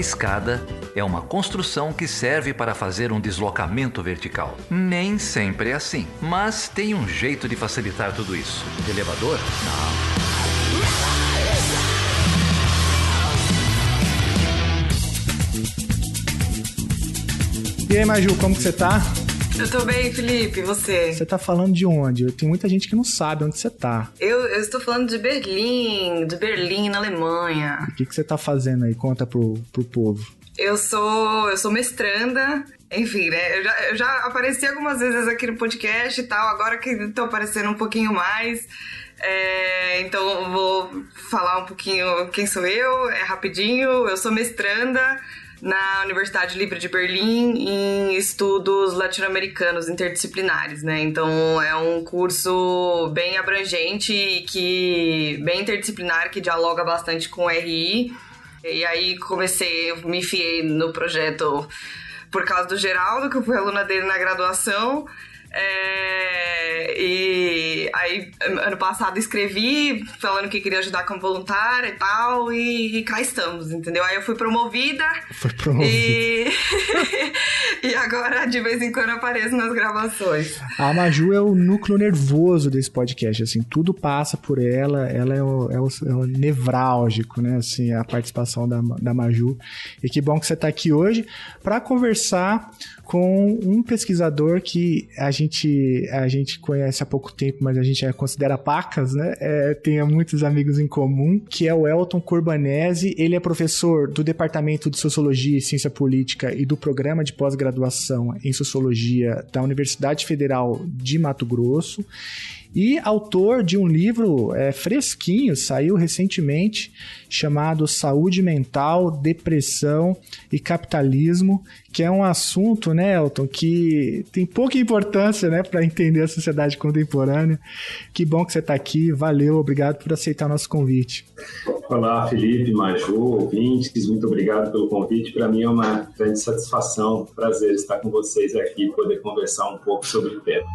escada é uma construção que serve para fazer um deslocamento vertical. Nem sempre é assim, mas tem um jeito de facilitar tudo isso. Elevador? Não. E aí, Maju, como que você tá? Eu tô bem, Felipe, e você? Você tá falando de onde? Tem muita gente que não sabe onde você tá. Eu estou falando de Berlim, na Alemanha. O que você tá fazendo aí? Conta pro povo. Eu sou mestranda, enfim, né? Eu já apareci algumas vezes aqui no podcast e tal, agora que tô aparecendo um pouquinho mais. Então eu vou falar um pouquinho quem sou eu, rapidinho. Eu sou mestranda na Universidade Livre de Berlim em estudos latino-americanos interdisciplinares, né? Então é um curso bem abrangente e bem interdisciplinar, que dialoga bastante com o RI. E aí eu me enfiei no projeto por causa do Geraldo, que eu fui aluna dele na graduação. E aí, ano passado, escrevi falando que queria ajudar como voluntária e tal, e cá estamos, entendeu? Aí eu fui promovida. E agora, de vez em quando, apareço nas gravações. A Maju é o núcleo nervoso desse podcast, assim, tudo passa por ela é o nevrálgico, né, assim, a participação da Maju. E que bom que você está aqui hoje para conversar com um pesquisador que a gente conhece há pouco tempo, mas a gente considera pacas, né? Tem muitos amigos em comum, que é o Elton Corbanesi. Ele é professor do Departamento de Sociologia e Ciência Política e do Programa de Pós-Graduação em Sociologia da Universidade Federal de Mato Grosso. E autor de um livro fresquinho, saiu recentemente, chamado Saúde Mental, Depressão e Capitalismo, que é um assunto, né, Elton, que tem pouca importância, né, para entender a sociedade contemporânea. Que bom que você está aqui, valeu, obrigado por aceitar o nosso convite. Olá, Felipe, Maju, ouvintes, muito obrigado pelo convite. Para mim é uma grande satisfação, prazer estar com vocês aqui e poder conversar um pouco sobre o tema.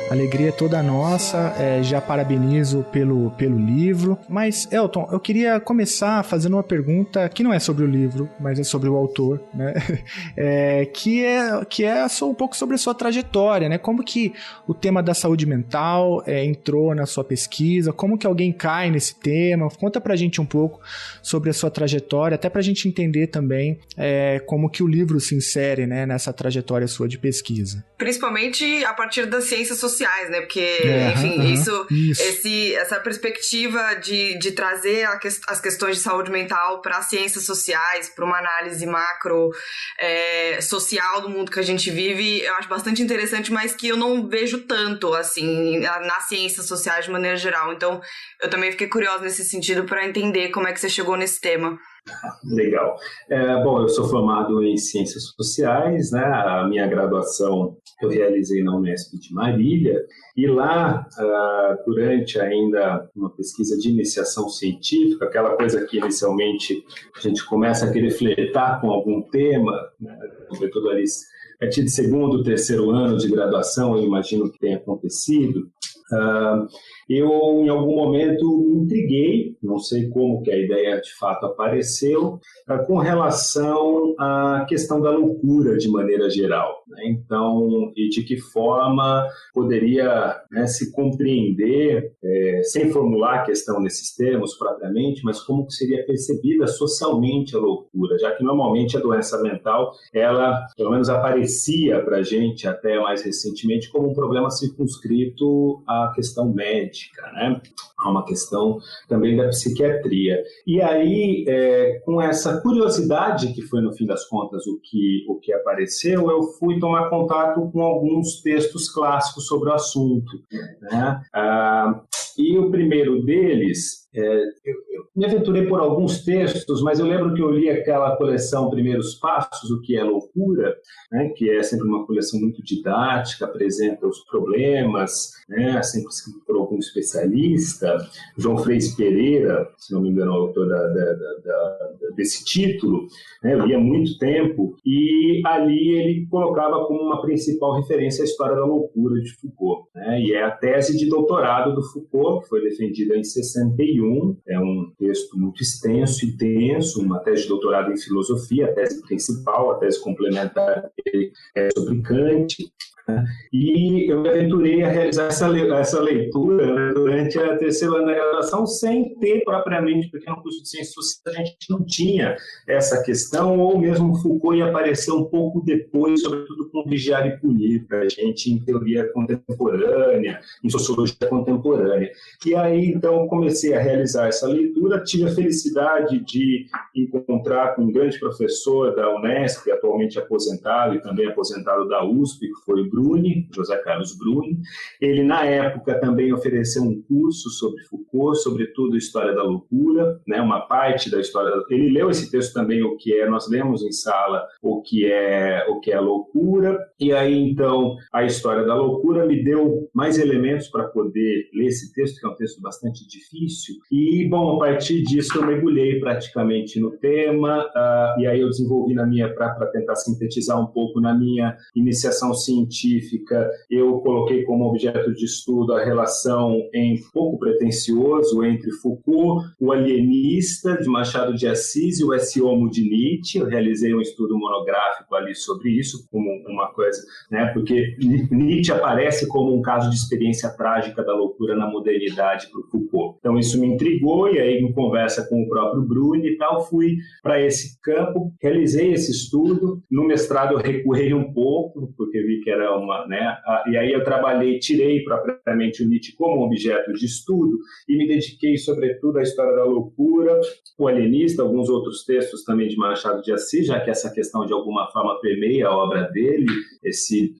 Alegria toda nossa, já parabenizo pelo livro. Mas, Elton, eu queria começar fazendo uma pergunta que não é sobre o livro, mas é sobre o autor, né? Que é só um pouco sobre a sua trajetória, né? Como que o tema da saúde mental entrou na sua pesquisa, como que alguém cai nesse tema? Conta pra gente um pouco sobre a sua trajetória, até pra gente entender também como que o livro se insere, né, nessa trajetória sua de pesquisa. Principalmente a partir das ciências sociais sociais, né? Porque, essa perspectiva de trazer as questões de saúde mental para as ciências sociais, para uma análise macro social do mundo que a gente vive, eu acho bastante interessante, mas que eu não vejo tanto, assim, nas ciências sociais de maneira geral. Então, eu também fiquei curiosa nesse sentido para entender como é que você chegou nesse tema. Legal. Bom, eu sou formado em Ciências Sociais, né? A minha graduação eu realizei na Unesp de Marília, e lá, durante ainda uma pesquisa de iniciação científica, aquela coisa que inicialmente a gente começa a querer flertar com algum tema, né? Sobretudo ali, a partir de segundo, terceiro ano de graduação, eu imagino que tenha acontecido. Eu, em algum momento, me intriguei, não sei como que a ideia de fato apareceu, com relação à questão da loucura de maneira geral, né? Então, e de que forma poderia, né, se compreender, sem formular a questão nesses termos propriamente, mas como que seria percebida socialmente a loucura, já que normalmente a doença mental, ela, pelo menos aparecia para a gente até mais recentemente como um problema circunscrito à questão médica, né? Há uma questão também da psiquiatria. E aí, com essa curiosidade, que foi no fim das contas o que apareceu, eu fui tomar contato com alguns textos clássicos sobre o assunto, né? E o primeiro deles, eu me aventurei por alguns textos, mas eu lembro que eu li aquela coleção Primeiros Passos, O que é Loucura, né, que é sempre uma coleção muito didática, apresenta os problemas, né, sempre escrito por algum especialista. João Freis Pereira, se não me engano, é o autor desse título, né, eu li há muito tempo, e ali ele colocava como uma principal referência a história da loucura de Foucault, né, e é a tese de doutorado do Foucault, que foi defendida em 61, é um texto muito extenso e denso, uma tese de doutorado em filosofia, a tese principal, a tese complementar é sobre Kant, né? E eu me aventurei a realizar essa leitura, né, durante a terceira ano da graduação, sem ter propriamente, porque no curso de Ciências Sociais a gente não tinha essa questão, ou mesmo Foucault ia aparecer um pouco depois, sobretudo com Vigiar e Punir, para a gente em teoria contemporânea, em sociologia contemporânea. E aí, então, comecei a realizar essa leitura, tive a felicidade de encontrar com um grande professor da Unesp, atualmente aposentado e também aposentado da USP, que foi o Bruni, José Carlos Bruni. Ele, na época, também ofereceu um curso sobre Foucault, sobretudo a História da Loucura, né, uma parte da história. Ele leu esse texto também, nós lemos em sala o que é a loucura, e aí, então, a História da Loucura me deu mais elementos para poder ler esse texto, que é um texto bastante difícil, e, bom, a partir disso eu mergulhei praticamente no tema, e aí eu desenvolvi para tentar sintetizar um pouco na minha iniciação científica, eu coloquei como objeto de estudo a relação pouco pretensioso entre Foucault, o alienista de Machado de Assis e o Esse Homo de Nietzsche. Eu realizei um estudo monográfico ali sobre isso, como uma coisa, né, porque Nietzsche aparece como um caso de experiência trágica da loucura na modernidade para o Foucault. Então isso me intrigou, e aí em conversa com o próprio Bruni e tal, fui para esse campo, realizei esse estudo. No mestrado eu recuei um pouco, porque vi que era e aí eu tirei propriamente o Nietzsche como objeto de estudo e me dediquei sobretudo à História da Loucura, o alienista, alguns outros textos também de Machado de Assis, já que essa questão de alguma forma permeia a obra dele,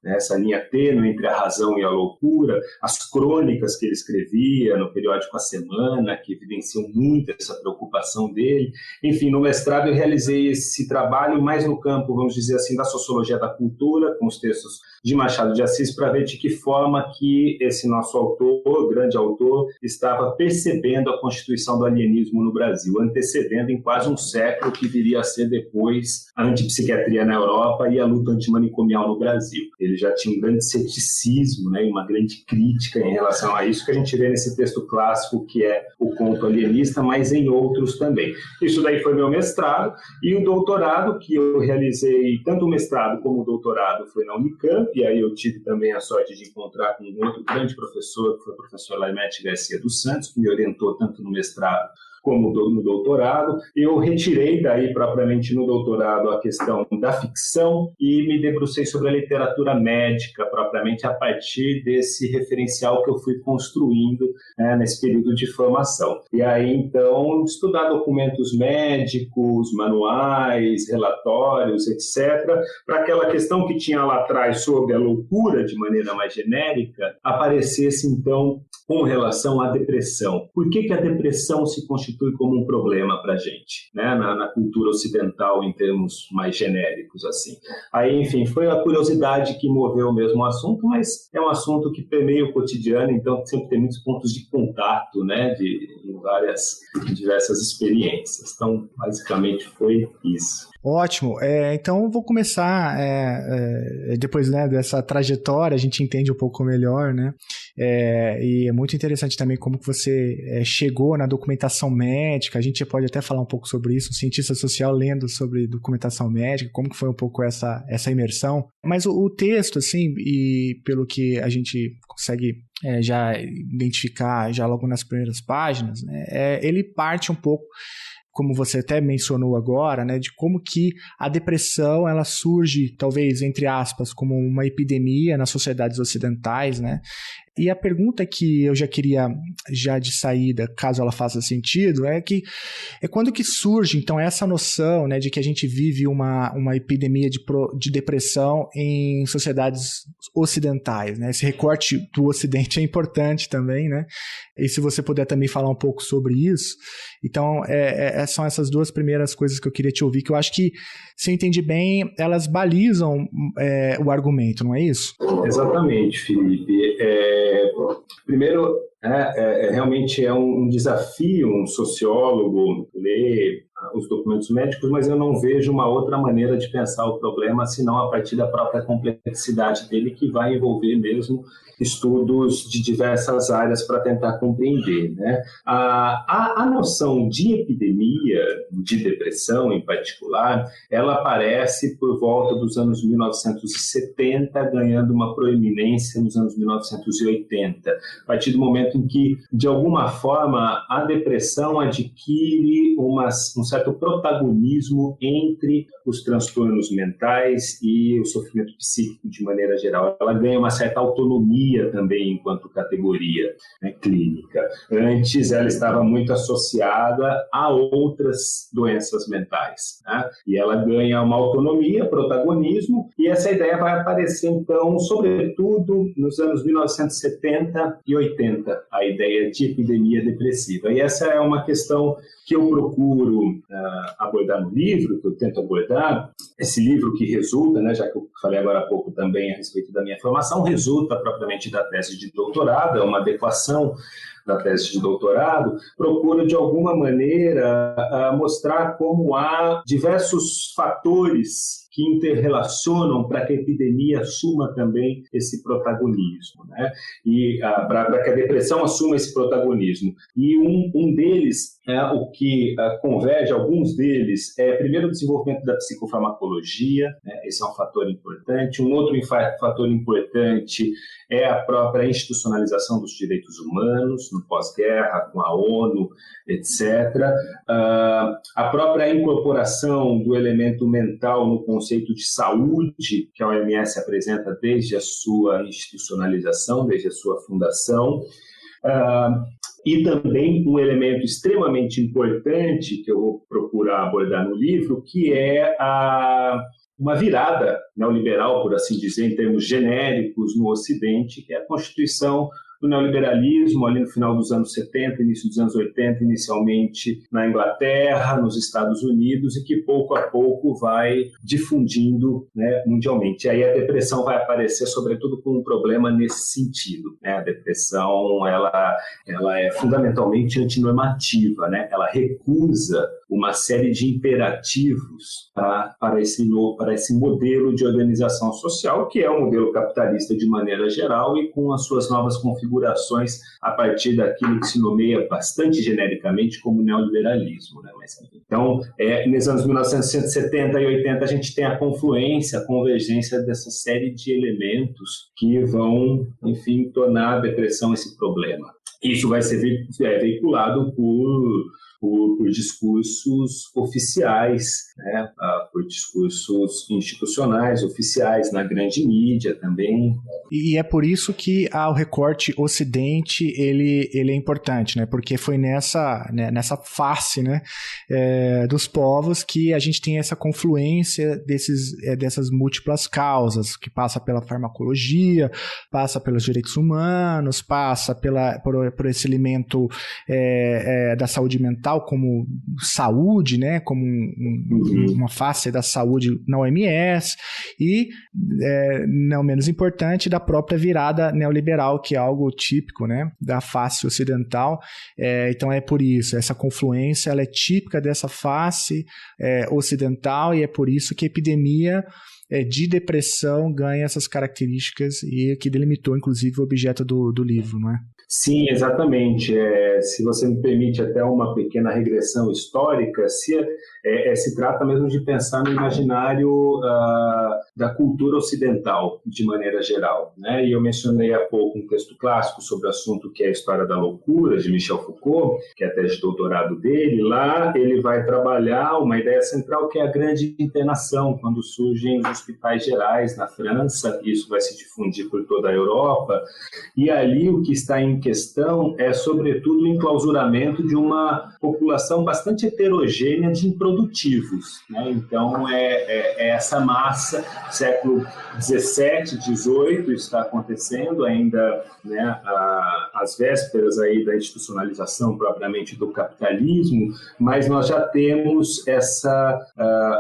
essa linha tênue entre a razão e a loucura, as crônicas que ele escrevia no periódico A Semana, que evidenciam muito essa preocupação dele. Enfim, no mestrado eu realizei esse trabalho mais no campo, vamos dizer assim, da sociologia da cultura, com os textos de Machado de Assis, para ver de que forma que esse nosso autor, grande autor, estava percebendo a constituição do alienismo no Brasil, antecedendo em quase um século que viria a ser depois a antipsiquiatria na Europa e a luta antimanicomial no Brasil. Ele já tinha um grande ceticismo, né, e uma grande crítica em relação a isso, que a gente vê nesse texto clássico que é o Conto Alienista, mas em outros também. Isso daí foi meu mestrado, e o doutorado que eu realizei, tanto o mestrado como o doutorado, foi na Unicamp, e aí eu tive também a sorte de encontrar com um outro grande professor, que foi o professor Laimete Garcia dos Santos, que me orientou tanto no mestrado como no doutorado. Eu retirei daí, propriamente no doutorado, a questão da ficção e me debrucei sobre a literatura médica, propriamente a partir desse referencial que eu fui construindo, né, nesse período de formação. E aí, então, estudar documentos médicos, manuais, relatórios, etc., para aquela questão que tinha lá atrás sobre a loucura, de maneira mais genérica, aparecesse, então, com relação à depressão. Por que a depressão se constitui como um problema para a gente, né? Na cultura ocidental, em termos mais genéricos, assim. Aí, enfim, foi a curiosidade que moveu mesmo o assunto, mas é um assunto que permeia o cotidiano, então sempre tem muitos pontos de contato, né, em várias, diversas experiências. Então, basicamente, foi isso. Ótimo. Então, vou começar, depois, né, dessa trajetória, a gente entende um pouco melhor, né? E é muito interessante também como que você chegou na documentação médica. A gente pode até falar um pouco sobre isso, um cientista social lendo sobre documentação médica, como que foi um pouco essa imersão. Mas o texto, assim, e pelo que a gente consegue já identificar já logo nas primeiras páginas, né, ele parte um pouco, como você até mencionou agora, né, de como que a depressão ela surge, talvez, entre aspas, como uma epidemia nas sociedades ocidentais, né? E a pergunta que eu já queria, já de saída, caso ela faça sentido, é quando que surge, então, essa noção, né, de que a gente vive uma epidemia de depressão em sociedades ocidentais, né? Esse recorte do Ocidente é importante também, né? E se você puder também falar um pouco sobre isso. Então, são essas duas primeiras coisas que eu queria te ouvir, que eu acho que, se eu entendi bem, elas balizam o argumento, não é isso? Exatamente, Felipe. Primeiro, realmente é um desafio um sociólogo ler os documentos médicos, mas eu não vejo uma outra maneira de pensar o problema senão a partir da própria complexidade dele, que vai envolver mesmo estudos de diversas áreas para tentar compreender, né? A noção de epidemia, de depressão em particular, ela aparece por volta dos anos 1970, ganhando uma proeminência nos anos 1980, a partir do momento em que, de alguma forma, a depressão adquire um certo protagonismo entre os transtornos mentais e o sofrimento psíquico de maneira geral. Ela ganha uma certa autonomia também enquanto categoria, né, clínica. Antes ela estava muito associada a outras doenças mentais, né? E ela ganha uma autonomia, protagonismo, e essa ideia vai aparecer então, sobretudo nos anos 1970 e 80, a ideia de epidemia depressiva. E essa é uma questão que eu procuro abordar no livro, que eu tento abordar. Esse livro que resulta, né, já que eu falei agora há pouco também a respeito da minha formação, resulta propriamente da tese de doutorado, é uma adequação da tese de doutorado, procura de alguma maneira mostrar como há diversos fatores que interrelacionam para que a epidemia assuma também esse protagonismo, né? E para que a depressão assuma esse protagonismo. E um deles, o que converge, alguns deles, primeiro o desenvolvimento da psicofarmacologia, né? Esse é um fator importante. Um outro fator importante é a própria institucionalização dos direitos humanos, no pós-guerra, com a ONU, etc. A própria incorporação do elemento mental no conceito de saúde, que a OMS apresenta desde a sua institucionalização, desde a sua fundação. E também um elemento extremamente importante que eu vou procurar abordar no livro, que é uma virada neoliberal, por assim dizer, em termos genéricos no Ocidente, que é a constituição do neoliberalismo ali no final dos anos 70, início dos anos 80, inicialmente na Inglaterra, nos Estados Unidos, e que pouco a pouco vai difundindo, né, mundialmente. E aí a depressão vai aparecer sobretudo com um problema nesse sentido, né? A depressão ela é fundamentalmente antinormativa, né? Ela recusa uma série de imperativos para esse modelo de organização social, que é o modelo capitalista de maneira geral e com as suas novas configurações a partir daquilo que se nomeia bastante genericamente como neoliberalismo, né? Então, nos anos 1970 e 80, a gente tem a confluência, a convergência dessa série de elementos que vão, enfim, tornar a depressão esse problema. Isso vai ser veiculado por por discursos oficiais, né? Por discursos institucionais, oficiais, na grande mídia também. E é por isso que o recorte Ocidente ele é importante, né? Porque foi nessa face, né, dos povos que a gente tem essa confluência dessas múltiplas causas, que passa pela farmacologia, passa pelos direitos humanos, passa por esse elemento da saúde mental como saúde, né? Como uma face da saúde na OMS e, não menos importante, da própria virada neoliberal, que é algo típico, né, da face ocidental. Então é por isso, essa confluência ela é típica dessa face ocidental e é por isso que a epidemia de depressão ganha essas características e que delimitou, inclusive, o objeto do livro, não é? Sim, exatamente. Se você me permite até uma pequena regressão histórica, se trata mesmo de pensar no imaginário da cultura ocidental, de maneira geral, né? E eu mencionei há pouco um texto clássico sobre o assunto, que é a História da Loucura, de Michel Foucault, que é a tese de doutorado dele. Lá ele vai trabalhar uma ideia central, que é a grande internação, quando surgem os hospitais gerais na França, isso vai se difundir por toda a Europa, e ali o que está em questão é, sobretudo, o enclausuramento de uma população bastante heterogênea de improdutivos, né? Então, é essa massa, século XVII, XVIII, está acontecendo ainda, né, às vésperas aí da institucionalização propriamente do capitalismo, mas nós já temos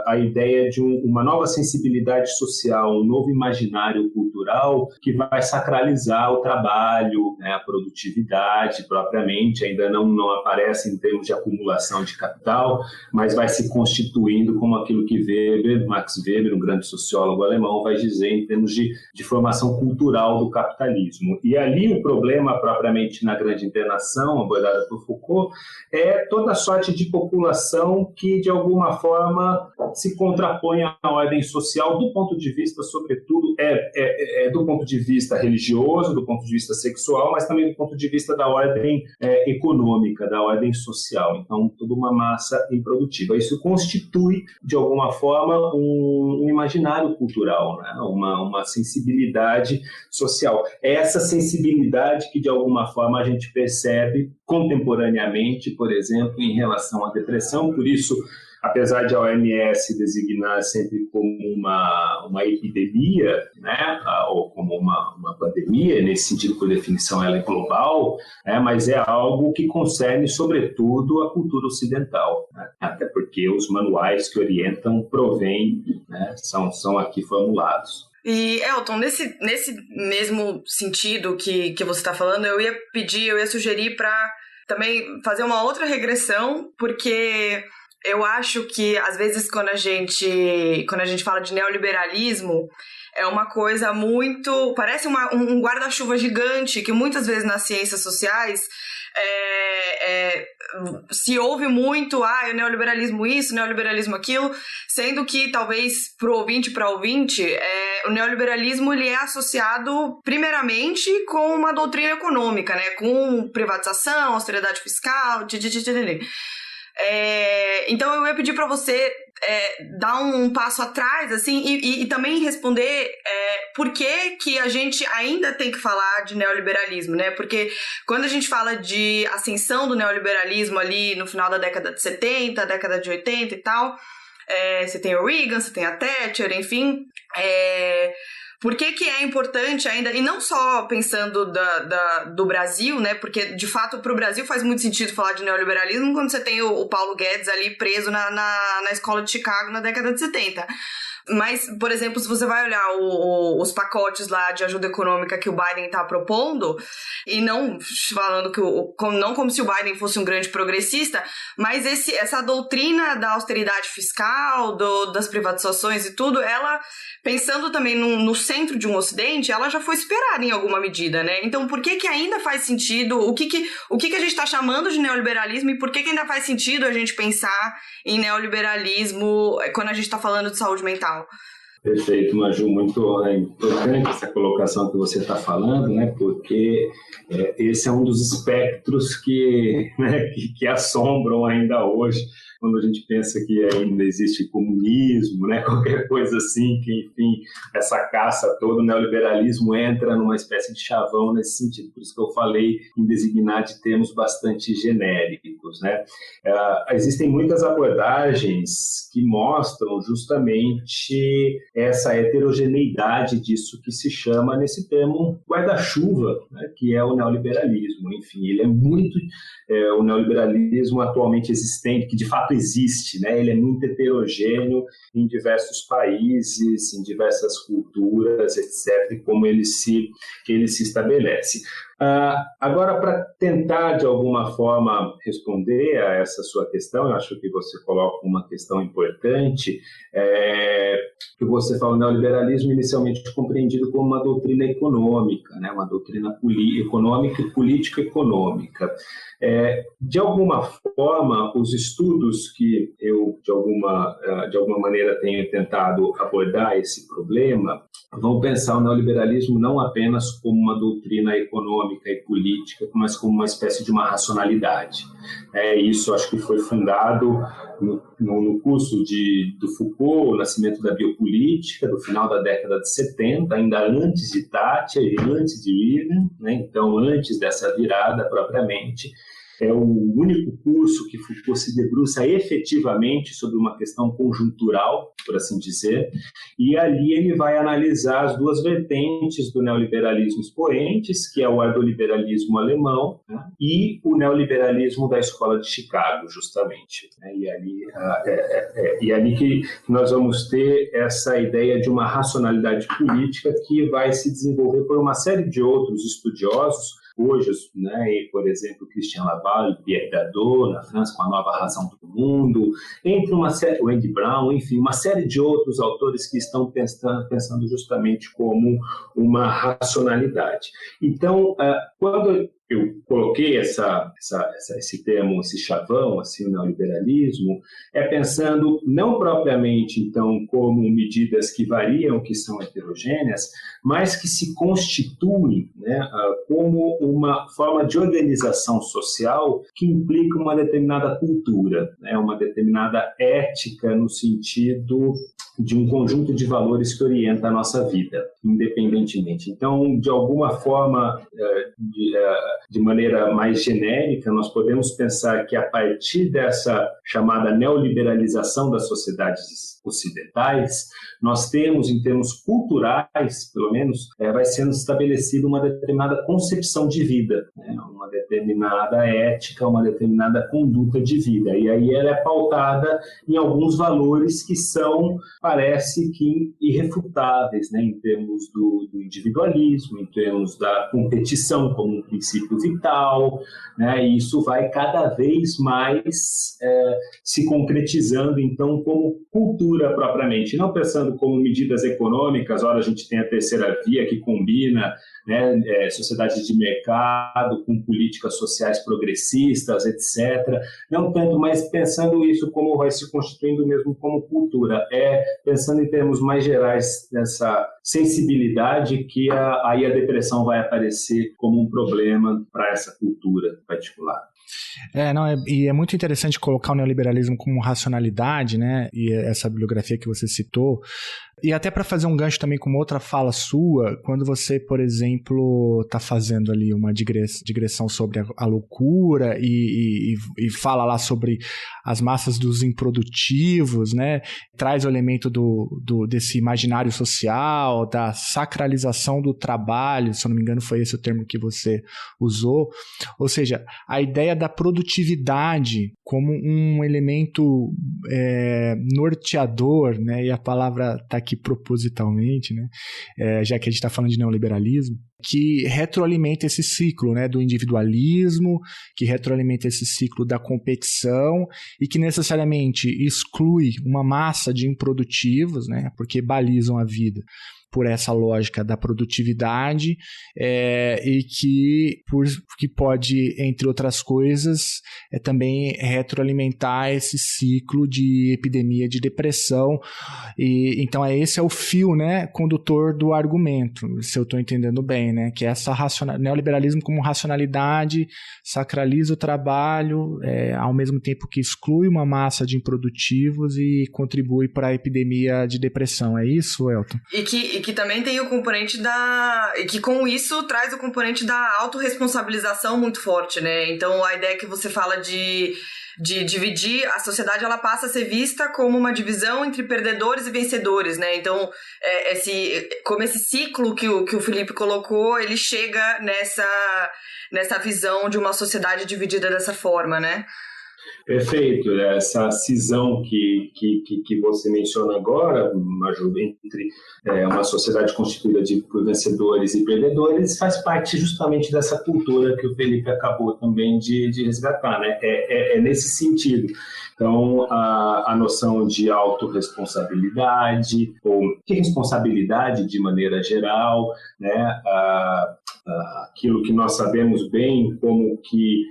a ideia de uma nova sensibilidade social, um novo imaginário cultural que vai sacralizar o trabalho, né, a produtividade propriamente, ainda não aparece em termos de acumulação de capital, mas vai se constituindo como aquilo que Max Weber, um grande sociólogo alemão, vai dizer em termos de formação cultural do capitalismo. E ali o problema propriamente na grande internação, abordada por Foucault, é toda sorte de população que de alguma forma se contrapõe à ordem social do ponto de vista, sobretudo, do ponto de vista religioso, do ponto de vista sexual, mas também do ponto de vista da ordem econômica, da ordem social. Então, toda uma massa improdutiva. Isso constitui, de alguma forma, um imaginário cultural, né? Uma sensibilidade social. Essa sensibilidade que, de alguma forma, a gente percebe contemporaneamente, por exemplo, em relação à depressão. Por isso, apesar de a OMS designar sempre como uma epidemia, né, ou como uma pandemia, nesse sentido, por definição, ela é global, né, mas é algo que concerne, sobretudo, a cultura ocidental, né, até porque os manuais que orientam provêm, né, são aqui formulados. E, Elton, nesse mesmo sentido que você está falando, eu ia sugerir para também fazer uma outra regressão, porque eu acho que, às vezes, quando a gente fala de neoliberalismo, é uma coisa muito... Parece um guarda-chuva gigante que, muitas vezes, nas ciências sociais, se ouve muito, o neoliberalismo isso, o neoliberalismo aquilo, sendo que, talvez, para ouvinte, o neoliberalismo ele é associado, primeiramente, com uma doutrina econômica, né? Com privatização, austeridade fiscal, então eu ia pedir para você dar um passo atrás assim, e também responder por que a gente ainda tem que falar de neoliberalismo, né? Porque quando a gente fala de ascensão do neoliberalismo ali no final da década de 70, década de 80 e tal, você tem o Reagan, você tem a Thatcher, enfim... Por que é importante ainda, e não só pensando do Brasil, né? Porque, de fato, para o Brasil faz muito sentido falar de neoliberalismo quando você tem o Paulo Guedes ali preso na escola de Chicago na década de 70. Mas, por exemplo, se você vai olhar os pacotes lá de ajuda econômica que o Biden está propondo, e não falando não como se o Biden fosse um grande progressista, mas essa doutrina da austeridade fiscal, das privatizações e tudo, ela, pensando também no centro de um Ocidente, ela já foi esperada em alguma medida, né? Então, por que ainda faz sentido, o que a gente está chamando de neoliberalismo e por que ainda faz sentido a gente pensar em neoliberalismo quando a gente está falando de saúde mental? Perfeito, Maju, muito importante essa colocação que você está falando, né? Porque esse é um dos espectros que assombram ainda hoje, quando a gente pensa que ainda existe comunismo, né? Qualquer coisa assim, que, enfim, essa caça toda, o neoliberalismo entra numa espécie de chavão nesse sentido. Por isso que eu falei em designar de termos bastante genéricos, né? Existem muitas abordagens que mostram justamente essa heterogeneidade disso que se chama, nesse termo, guarda-chuva, né? Que é o neoliberalismo. Enfim, ele é muito... o neoliberalismo atualmente existente, que de fato existe, né? Ele é muito heterogêneo em diversos países, em diversas culturas, etc., e como ele se estabelece. Agora, para tentar, de alguma forma, responder a essa sua questão, eu acho que você coloca uma questão importante, que você fala, o neoliberalismo inicialmente compreendido como uma doutrina econômica, né? Uma doutrina econômica e político-econômica. De alguma forma, os estudos que eu, de alguma maneira, tenho tentado abordar esse problema, vão pensar o neoliberalismo não apenas como uma doutrina econômica e política, mas como uma espécie de uma racionalidade. Isso acho que foi fundado no curso do Foucault, o nascimento da biopolítica, do final da década de 70, ainda antes de Thatcher e antes de Reagan, né? Então antes dessa virada propriamente. É o único curso que Foucault se debruça efetivamente sobre uma questão conjuntural, por assim dizer, e ali ele vai analisar as duas vertentes do neoliberalismo expoentes, que é o ordoliberalismo alemão, né, e o neoliberalismo da Escola de Chicago, justamente. E ali que nós vamos ter essa ideia de uma racionalidade política que vai se desenvolver por uma série de outros estudiosos, hoje, né, por exemplo, Christian Laval, Pierre Dadeau, na França, com A Nova Razão do Mundo, entre uma série, o Andy Brown, enfim, uma série de outros autores que estão pensando justamente como uma racionalidade. Então, quando eu coloquei esse termo, esse chavão, assim, o neoliberalismo, pensando não propriamente, então, como medidas que variam, que são heterogêneas, mas que se constituem, né, como uma forma de organização social que implica uma determinada cultura, né, uma determinada ética no sentido de um conjunto de valores que orienta a nossa vida, independentemente. Então, de alguma forma, de maneira mais genérica, nós podemos pensar que a partir dessa chamada neoliberalização das sociedades ocidentais, nós temos, em termos culturais, pelo menos, vai sendo estabelecida uma determinada concepção de vida, né? Uma determinada ética, uma determinada conduta de vida. E aí ela é pautada em alguns valores que são, parece que, irrefutáveis, né? Em termos do individualismo, em termos da competição como um princípio vital, né? E isso vai cada vez mais se concretizando, então, como cultura propriamente, não pensando como medidas econômicas. Ora, a gente tem a terceira via que combina, né, sociedade de mercado com políticas sociais progressistas, etc. Não tanto, mas pensando isso como vai se constituindo mesmo como cultura. Pensando em termos mais gerais dessa sensibilidade que aí a depressão vai aparecer como um problema para essa cultura particular. E é muito interessante colocar o neoliberalismo como racionalidade, né? E essa bibliografia que você citou. E até para fazer um gancho também com uma outra fala sua, quando você, por exemplo, está fazendo ali uma digressão sobre a loucura e fala lá sobre as massas dos improdutivos, né? Traz o elemento desse imaginário social, da sacralização do trabalho, se eu não me engano foi esse o termo que você usou. Ou seja, a ideia da produtividade como um elemento norteador, né? E a palavra está aqui propositalmente, né? Já que a gente está falando de neoliberalismo, que retroalimenta esse ciclo, né, do individualismo, que retroalimenta esse ciclo da competição e que necessariamente exclui uma massa de improdutivos, né, porque balizam a vida por essa lógica da produtividade e que pode, entre outras coisas, também retroalimentar esse ciclo de epidemia de depressão. E então esse é o fio, né, condutor do argumento, se eu estou entendendo bem, né, que é essa neoliberalismo como racionalidade sacraliza o trabalho, ao mesmo tempo que exclui uma massa de improdutivos e contribui para a epidemia de depressão. É isso, Elton? E que também tem o componente e que com isso traz o componente da autorresponsabilização muito forte, né? Então a ideia que você fala de dividir a sociedade, ela passa a ser vista como uma divisão entre perdedores e vencedores, né? Então, como esse ciclo que o Felipe colocou, ele chega nessa visão de uma sociedade dividida dessa forma, né? Perfeito. Essa cisão que você menciona agora, Maju, entre uma sociedade constituída por vencedores e perdedores, faz parte justamente dessa cultura que o Felipe acabou também de resgatar, né? É nesse sentido. Então, a noção de autorresponsabilidade, ou de responsabilidade de maneira geral, né? Aquilo que nós sabemos bem, como que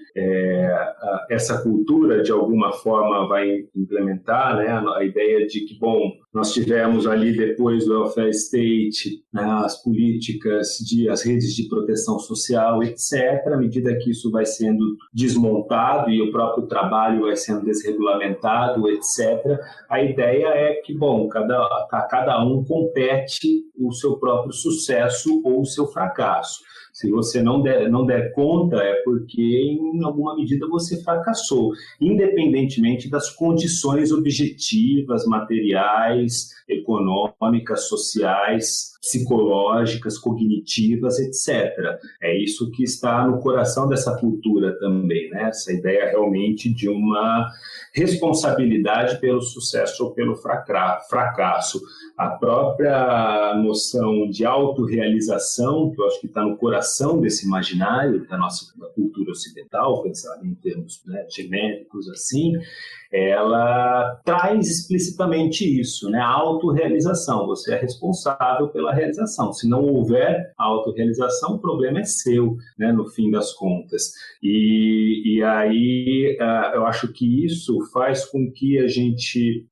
essa cultura, de alguma forma, vai implementar, né? A ideia de que, bom, nós tivemos ali, depois do welfare state, né, as políticas, as redes de proteção social, etc. À medida que isso vai sendo desmontado e o próprio trabalho vai sendo desregulamentado, etc., a ideia é que, bom, cada um compete o seu próprio sucesso ou o seu fracasso. Se você não der conta, é porque, em alguma medida, você fracassou, independentemente das condições objetivas, materiais, econômicas, sociais, psicológicas, cognitivas, etc. É isso que está no coração dessa cultura também, né? Essa ideia realmente de uma responsabilidade pelo sucesso ou pelo fracasso. A própria noção de autorrealização, que eu acho que está no coração desse imaginário da nossa cultura ocidental, pensado em termos, né, genéricos assim, ela traz explicitamente isso, né? A autorrealização. Você é responsável pela realização. Se não houver autorrealização, o problema é seu, né, no fim das contas. E aí eu acho que isso faz com que a gente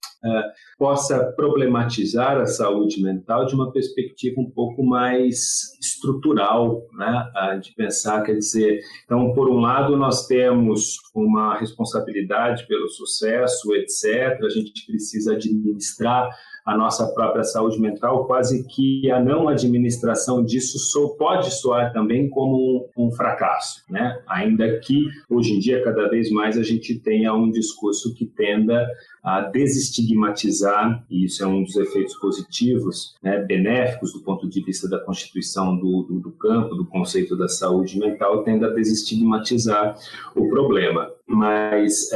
possa problematizar a saúde mental de uma perspectiva um pouco mais estrutural, né? De pensar, quer dizer, então, por um lado, nós temos uma responsabilidade pelo sucesso, etc. A gente precisa administrar a nossa própria saúde mental, quase que a não administração disso pode soar também como um fracasso, né? Ainda que, hoje em dia, cada vez mais a gente tenha um discurso que tenda a desestigmatizar, e isso é um dos efeitos positivos, né, benéficos do ponto de vista da constituição do campo, do conceito da saúde mental, tende a desestigmatizar o problema. Mas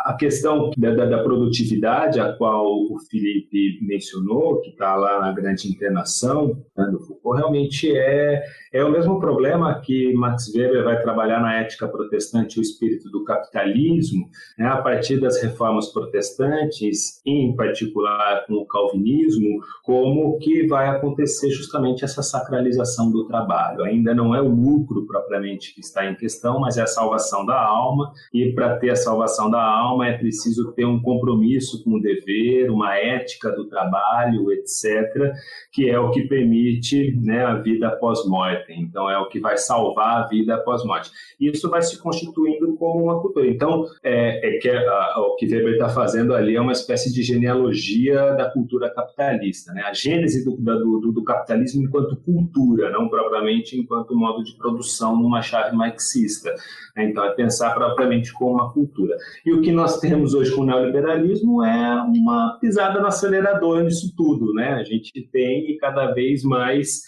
a questão da produtividade, a qual o Felipe mencionou, que está lá na grande internação, né, do Foucault, realmente é o mesmo problema que Max Weber vai trabalhar na Ética Protestante, o espírito do capitalismo, né, a partir das reformas protestantes, em particular com o calvinismo, como que vai acontecer justamente essa sacralização do trabalho. Ainda não é o lucro propriamente que está em questão, mas é a salvação da alma, e para ter a salvação da alma é preciso ter um compromisso com o dever, uma ética do trabalho, etc., que é o que permite, né, a vida pós-morte. Então, é o que vai salvar a vida pós-morte. E isso vai se constituindo como uma cultura. Então, o que Weber está fazendo ali é uma espécie de genealogia da cultura capitalista, né? A gênese do capitalismo enquanto cultura, não propriamente enquanto modo de produção numa chave marxista. Então, é pensar propriamente como uma cultura. E o que nós temos hoje com o neoliberalismo é uma pisada no acelerador nisso tudo, né? A gente tem cada vez mais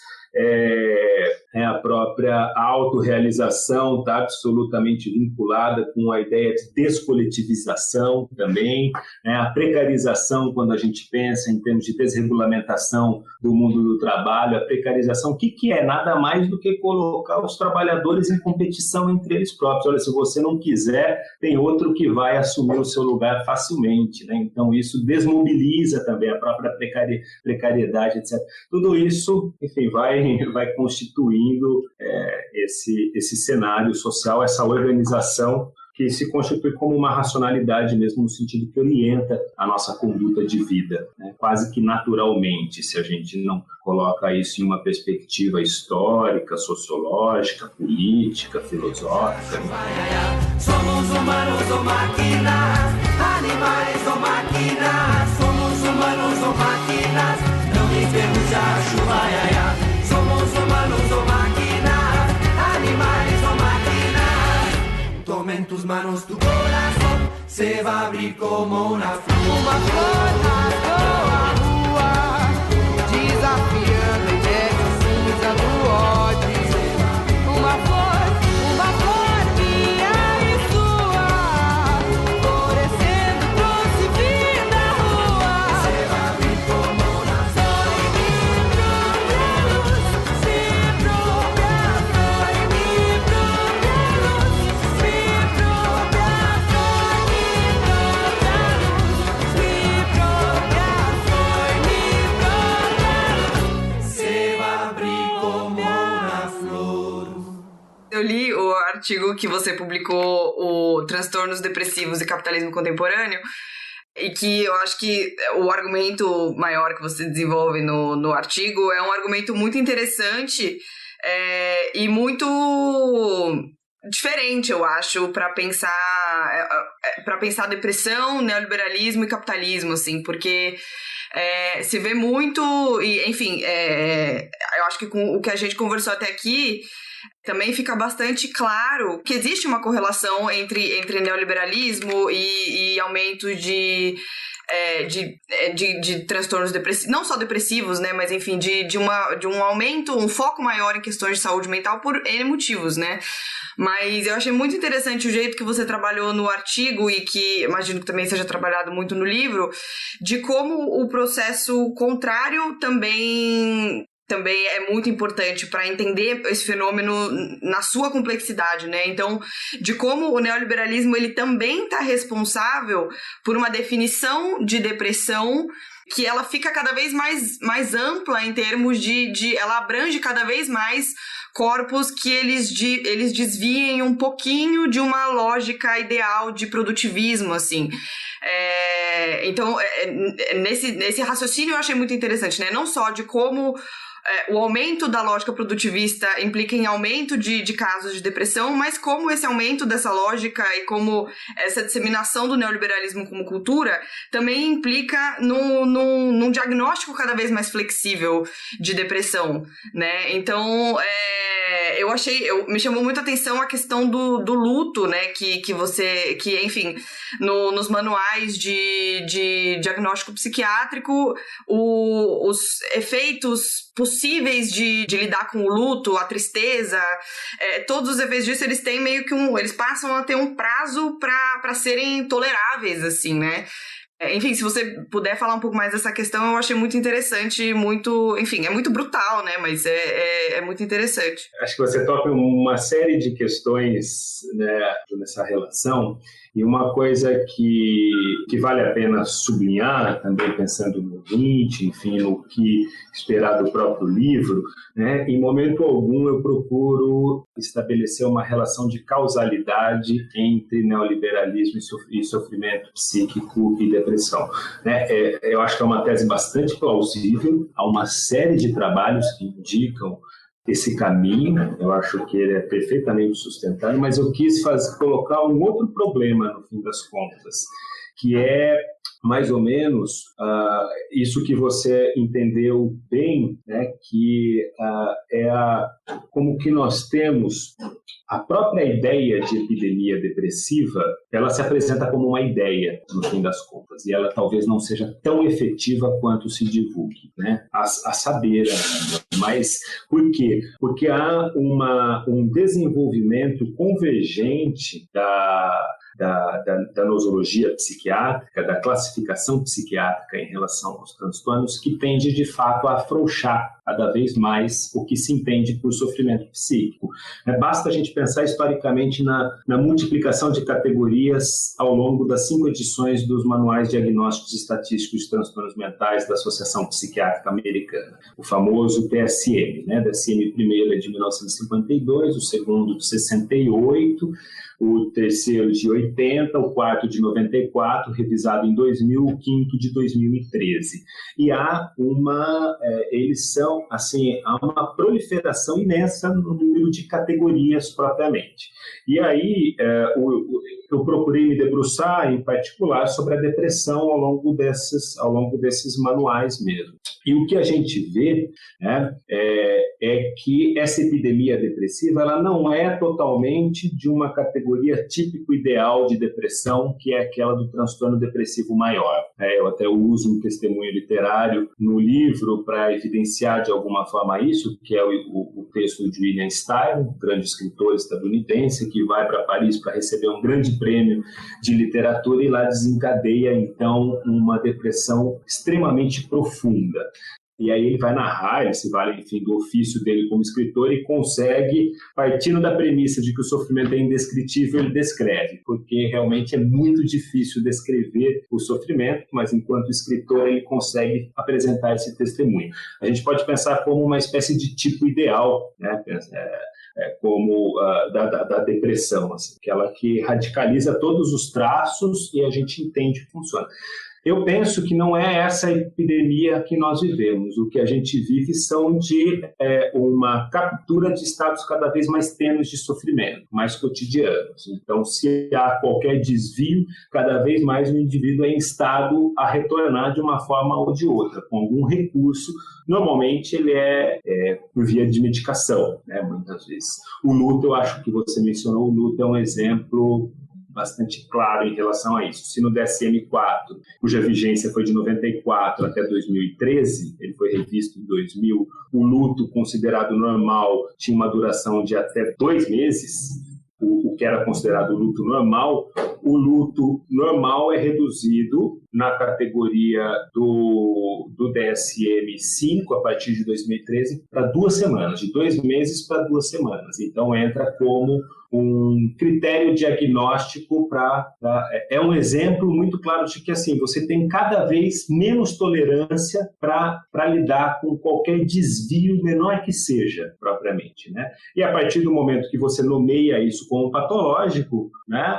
A própria autorrealização está absolutamente vinculada com a ideia de descoletivização também, a precarização, quando a gente pensa em termos de desregulamentação do mundo do trabalho, a precarização, o que é? Nada mais do que colocar os trabalhadores em competição entre eles próprios. Olha, se você não quiser, tem outro que vai assumir o seu lugar facilmente, né? Então, isso desmobiliza também a própria precariedade, etc. Tudo isso, enfim, vai constituindo esse cenário social, essa organização que se constitui como uma racionalidade mesmo, no sentido que orienta a nossa conduta de vida, né? Quase que naturalmente, se a gente não coloca isso em uma perspectiva histórica, sociológica, política, filosófica. Somos humanos ou máquinas, animais ou máquinas, somos humanos ou máquinas, não vivemos a chuva, somos humanos ou máquinas, animais ou máquinas, tomen tus manos tu corazón, se va a abrir como una flor rasgou a rua, desafiando a ideia cinza do ódio, uma flor minha e sua, florescendo, trouxe vida à rua, se va a abrir como una flor e me própria luz, se própria flor e me própria luz, se própria flor e me própria luz, se própria flor e me própria luz, se va a abrir como una flor. Eu li o artigo que você publicou, o Transtornos Depressivos e Capitalismo Contemporâneo, e que eu acho que o argumento maior que você desenvolve no artigo é um argumento muito interessante e muito diferente, eu acho, para pensar depressão, neoliberalismo e capitalismo, assim, porque se vê muito, e enfim, eu acho que com o que a gente conversou até aqui, também fica bastante claro que existe uma correlação entre neoliberalismo e aumento de transtornos depressivos, não só depressivos, né, mas enfim, de um aumento, um foco maior em questões de saúde mental por N motivos, né. Mas eu achei muito interessante o jeito que você trabalhou no artigo e que imagino que também seja trabalhado muito no livro, de como o processo contrário também é muito importante para entender esse fenômeno na sua complexidade, né? Então, de como o neoliberalismo ele também está responsável por uma definição de depressão que ela fica cada vez mais ampla em termos de ela abrange cada vez mais corpos que eles desviem um pouquinho de uma lógica ideal de produtivismo, assim. Então, nesse raciocínio eu achei muito interessante, né? Não só de como o aumento da lógica produtivista implica em aumento de casos de depressão, mas como esse aumento dessa lógica e como essa disseminação do neoliberalismo como cultura também implica num diagnóstico cada vez mais flexível de depressão, né? Então, me chamou muita atenção a questão do luto, né? Que enfim, nos manuais de diagnóstico psiquiátrico, os efeitos possíveis de lidar com o luto, a tristeza, todos os efeitos disso, eles têm meio que eles passam a ter um prazo para serem toleráveis, assim, né? Enfim, se você puder falar um pouco mais dessa questão, eu achei muito interessante, enfim, é muito brutal, né? Mas é muito interessante. Acho que você toca uma série de questões, né, nessa relação, e uma coisa que vale a pena sublinhar, também pensando no ouvinte, enfim, no que esperar do próprio livro, né, em momento algum eu procuro estabelecer uma relação de causalidade entre neoliberalismo e sofrimento psíquico e depressão. Né? Eu acho que é uma tese bastante plausível, há uma série de trabalhos que indicam esse caminho, eu acho que ele é perfeitamente sustentável, mas eu quis colocar um outro problema, no fim das contas, que é mais ou menos isso que você entendeu bem, né, que como que nós temos a própria ideia de epidemia depressiva, ela se apresenta como uma ideia, no fim das contas, e ela talvez não seja tão efetiva quanto se divulgue, né? A saber, mas por quê? Porque há um desenvolvimento convergente da nosologia psiquiátrica, da classificação psiquiátrica em relação aos transtornos, que tende, de fato, a afrouxar cada vez mais o que se entende por sofrimento psíquico. Basta a gente pensar historicamente na multiplicação de categorias ao longo das 5 edições dos Manuais Diagnósticos e Estatísticos de Transtornos Mentais da Associação Psiquiátrica Americana, o famoso DSM, né? DSM primeiro é de 1952, o segundo de 68, o terceiro de 80, o quarto de 94, revisado em 2000, o quinto de 2013. E há uma proliferação imensa no número de categorias propriamente. E aí eu procurei me debruçar, em particular, sobre a depressão ao longo desses manuais mesmo. E o que a gente vê, né, é que essa epidemia depressiva ela não é totalmente de uma categoria típico ideal de depressão, que é aquela do transtorno depressivo maior. Eu até uso um testemunho literário no livro para evidenciar de alguma forma isso, que é o texto de William Stein, um grande escritor estadunidense, que vai para Paris para receber um grande prêmio de literatura e lá desencadeia, então, uma depressão extremamente profunda. E aí ele vai narrar, ele se vale, enfim, do ofício dele como escritor e consegue, partindo da premissa de que o sofrimento é indescritível, ele descreve, porque realmente é muito difícil descrever o sofrimento, mas enquanto escritor ele consegue apresentar esse testemunho. A gente pode pensar como uma espécie de tipo ideal, né? Como da depressão, assim, aquela que radicaliza todos os traços e a gente entende que funciona. Eu penso que não é essa epidemia que nós vivemos. O que a gente vive são de uma captura de estados cada vez mais tênues de sofrimento, mais cotidianos. Então, se há qualquer desvio, cada vez mais o indivíduo é instado a retornar de uma forma ou de outra, com algum recurso. Normalmente, ele é por via de medicação, né, muitas vezes. O luto, eu acho que você mencionou, o luto é um exemplo bastante claro em relação a isso. Se no DSM-4, cuja vigência foi de 94 até 2013, ele foi revisto em 2000, o luto considerado normal tinha uma duração de até 2 meses, o que era considerado luto normal, o luto normal é reduzido na categoria do DSM-5, a partir de 2013, para 2 semanas, de 2 meses para 2 semanas. Então, entra como um critério diagnóstico é um exemplo muito claro de que assim, você tem cada vez menos tolerância para lidar com qualquer desvio, menor que seja, propriamente, né? E a partir do momento que você nomeia isso como patológico, né,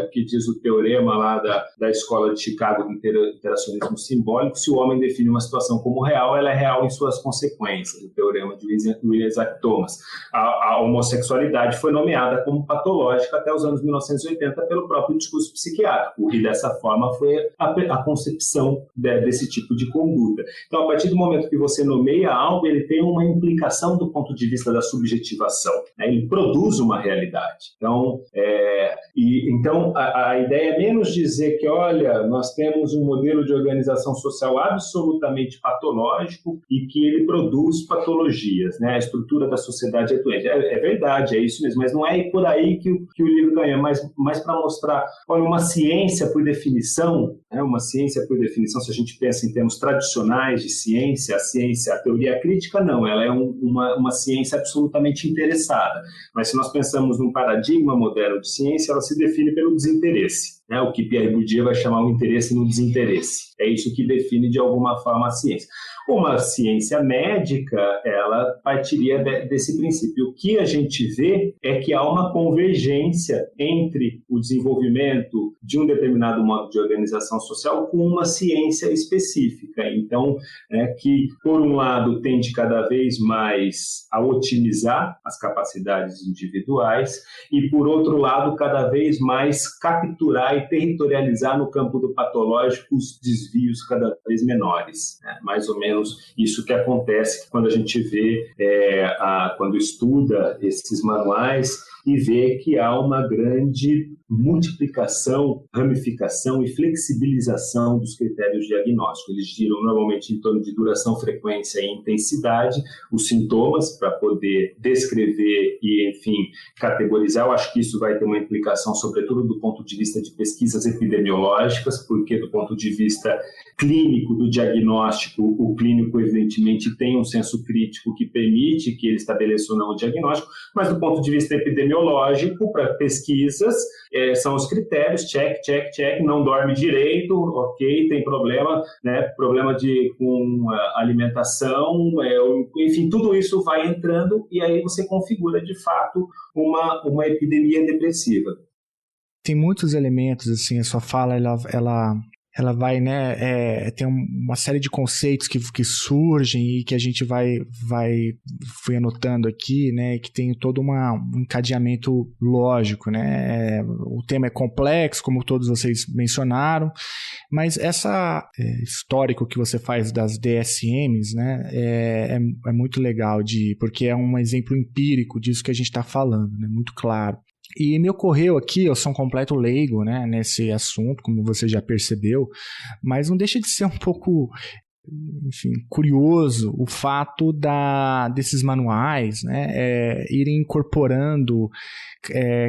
o que diz o teorema lá da Escola de Chicago do interacionismo simbólico, se o homem define uma situação como real, ela é real em suas consequências, o teorema de William Isaac Thomas. A homossexualidade foi nomeada como patológica até os anos 1980 pelo próprio discurso psiquiátrico, e dessa forma foi a concepção desse tipo de conduta. Então, a partir do momento que você nomeia algo, ele tem uma implicação do ponto de vista da subjetivação, né? Ele produz uma realidade. Então, a ideia é menos dizer que, olha, nós temos um modelo de organização social absolutamente patológico e que ele produz patologias, né? A estrutura da sociedade é doente. É verdade, é isso mesmo, mas não é por aí que o livro ganha, mas para mostrar, olha, uma ciência por definição, se a gente pensa em termos tradicionais de ciência, a teoria crítica não, ela é uma ciência absolutamente interessada, mas se nós pensamos num paradigma moderno de ciência, ela se define pelo desinteresse, né? O que Pierre Bourdieu vai chamar o interesse no desinteresse, é isso que define de alguma forma a ciência. Uma ciência médica, ela partiria desse princípio. O que a gente vê é que há uma convergência entre o desenvolvimento de um determinado modo de organização social com uma ciência específica. Então, que, por um lado, tende cada vez mais a otimizar as capacidades individuais e, por outro lado, cada vez mais capturar e territorializar no campo do patológico os desvios cada vez menores, né? Mais ou menos isso que acontece quando a gente vê, quando estuda esses manuais e vê que há uma grande multiplicação, ramificação e flexibilização dos critérios diagnósticos. Eles giram normalmente em torno de duração, frequência e intensidade, os sintomas, para poder descrever e, enfim, categorizar. Eu acho que isso vai ter uma implicação, sobretudo do ponto de vista de pesquisas epidemiológicas, porque do ponto de vista clínico, do diagnóstico, o clínico, evidentemente, tem um senso crítico que permite que ele estabeleça ou não o diagnóstico, mas do ponto de vista epidemiológico, para pesquisas, são os critérios, check, não dorme direito, ok, tem problema, né, problema com alimentação, enfim, tudo isso vai entrando e aí você configura, de fato, uma epidemia depressiva. Tem muitos elementos, assim, a sua fala, ela vai, né, tem uma série de conceitos que surgem e que a gente fui anotando aqui, né, que tem todo um encadeamento lógico, né, o tema é complexo, como todos vocês mencionaram, mas essa histórico que você faz das DSMs, né, é muito legal, porque é um exemplo empírico disso que a gente está falando, né, muito claro. E me ocorreu aqui, eu sou um completo leigo, né, nesse assunto, como você já percebeu, mas não deixa de ser um pouco, enfim, curioso o fato desses manuais, né, irem incorporando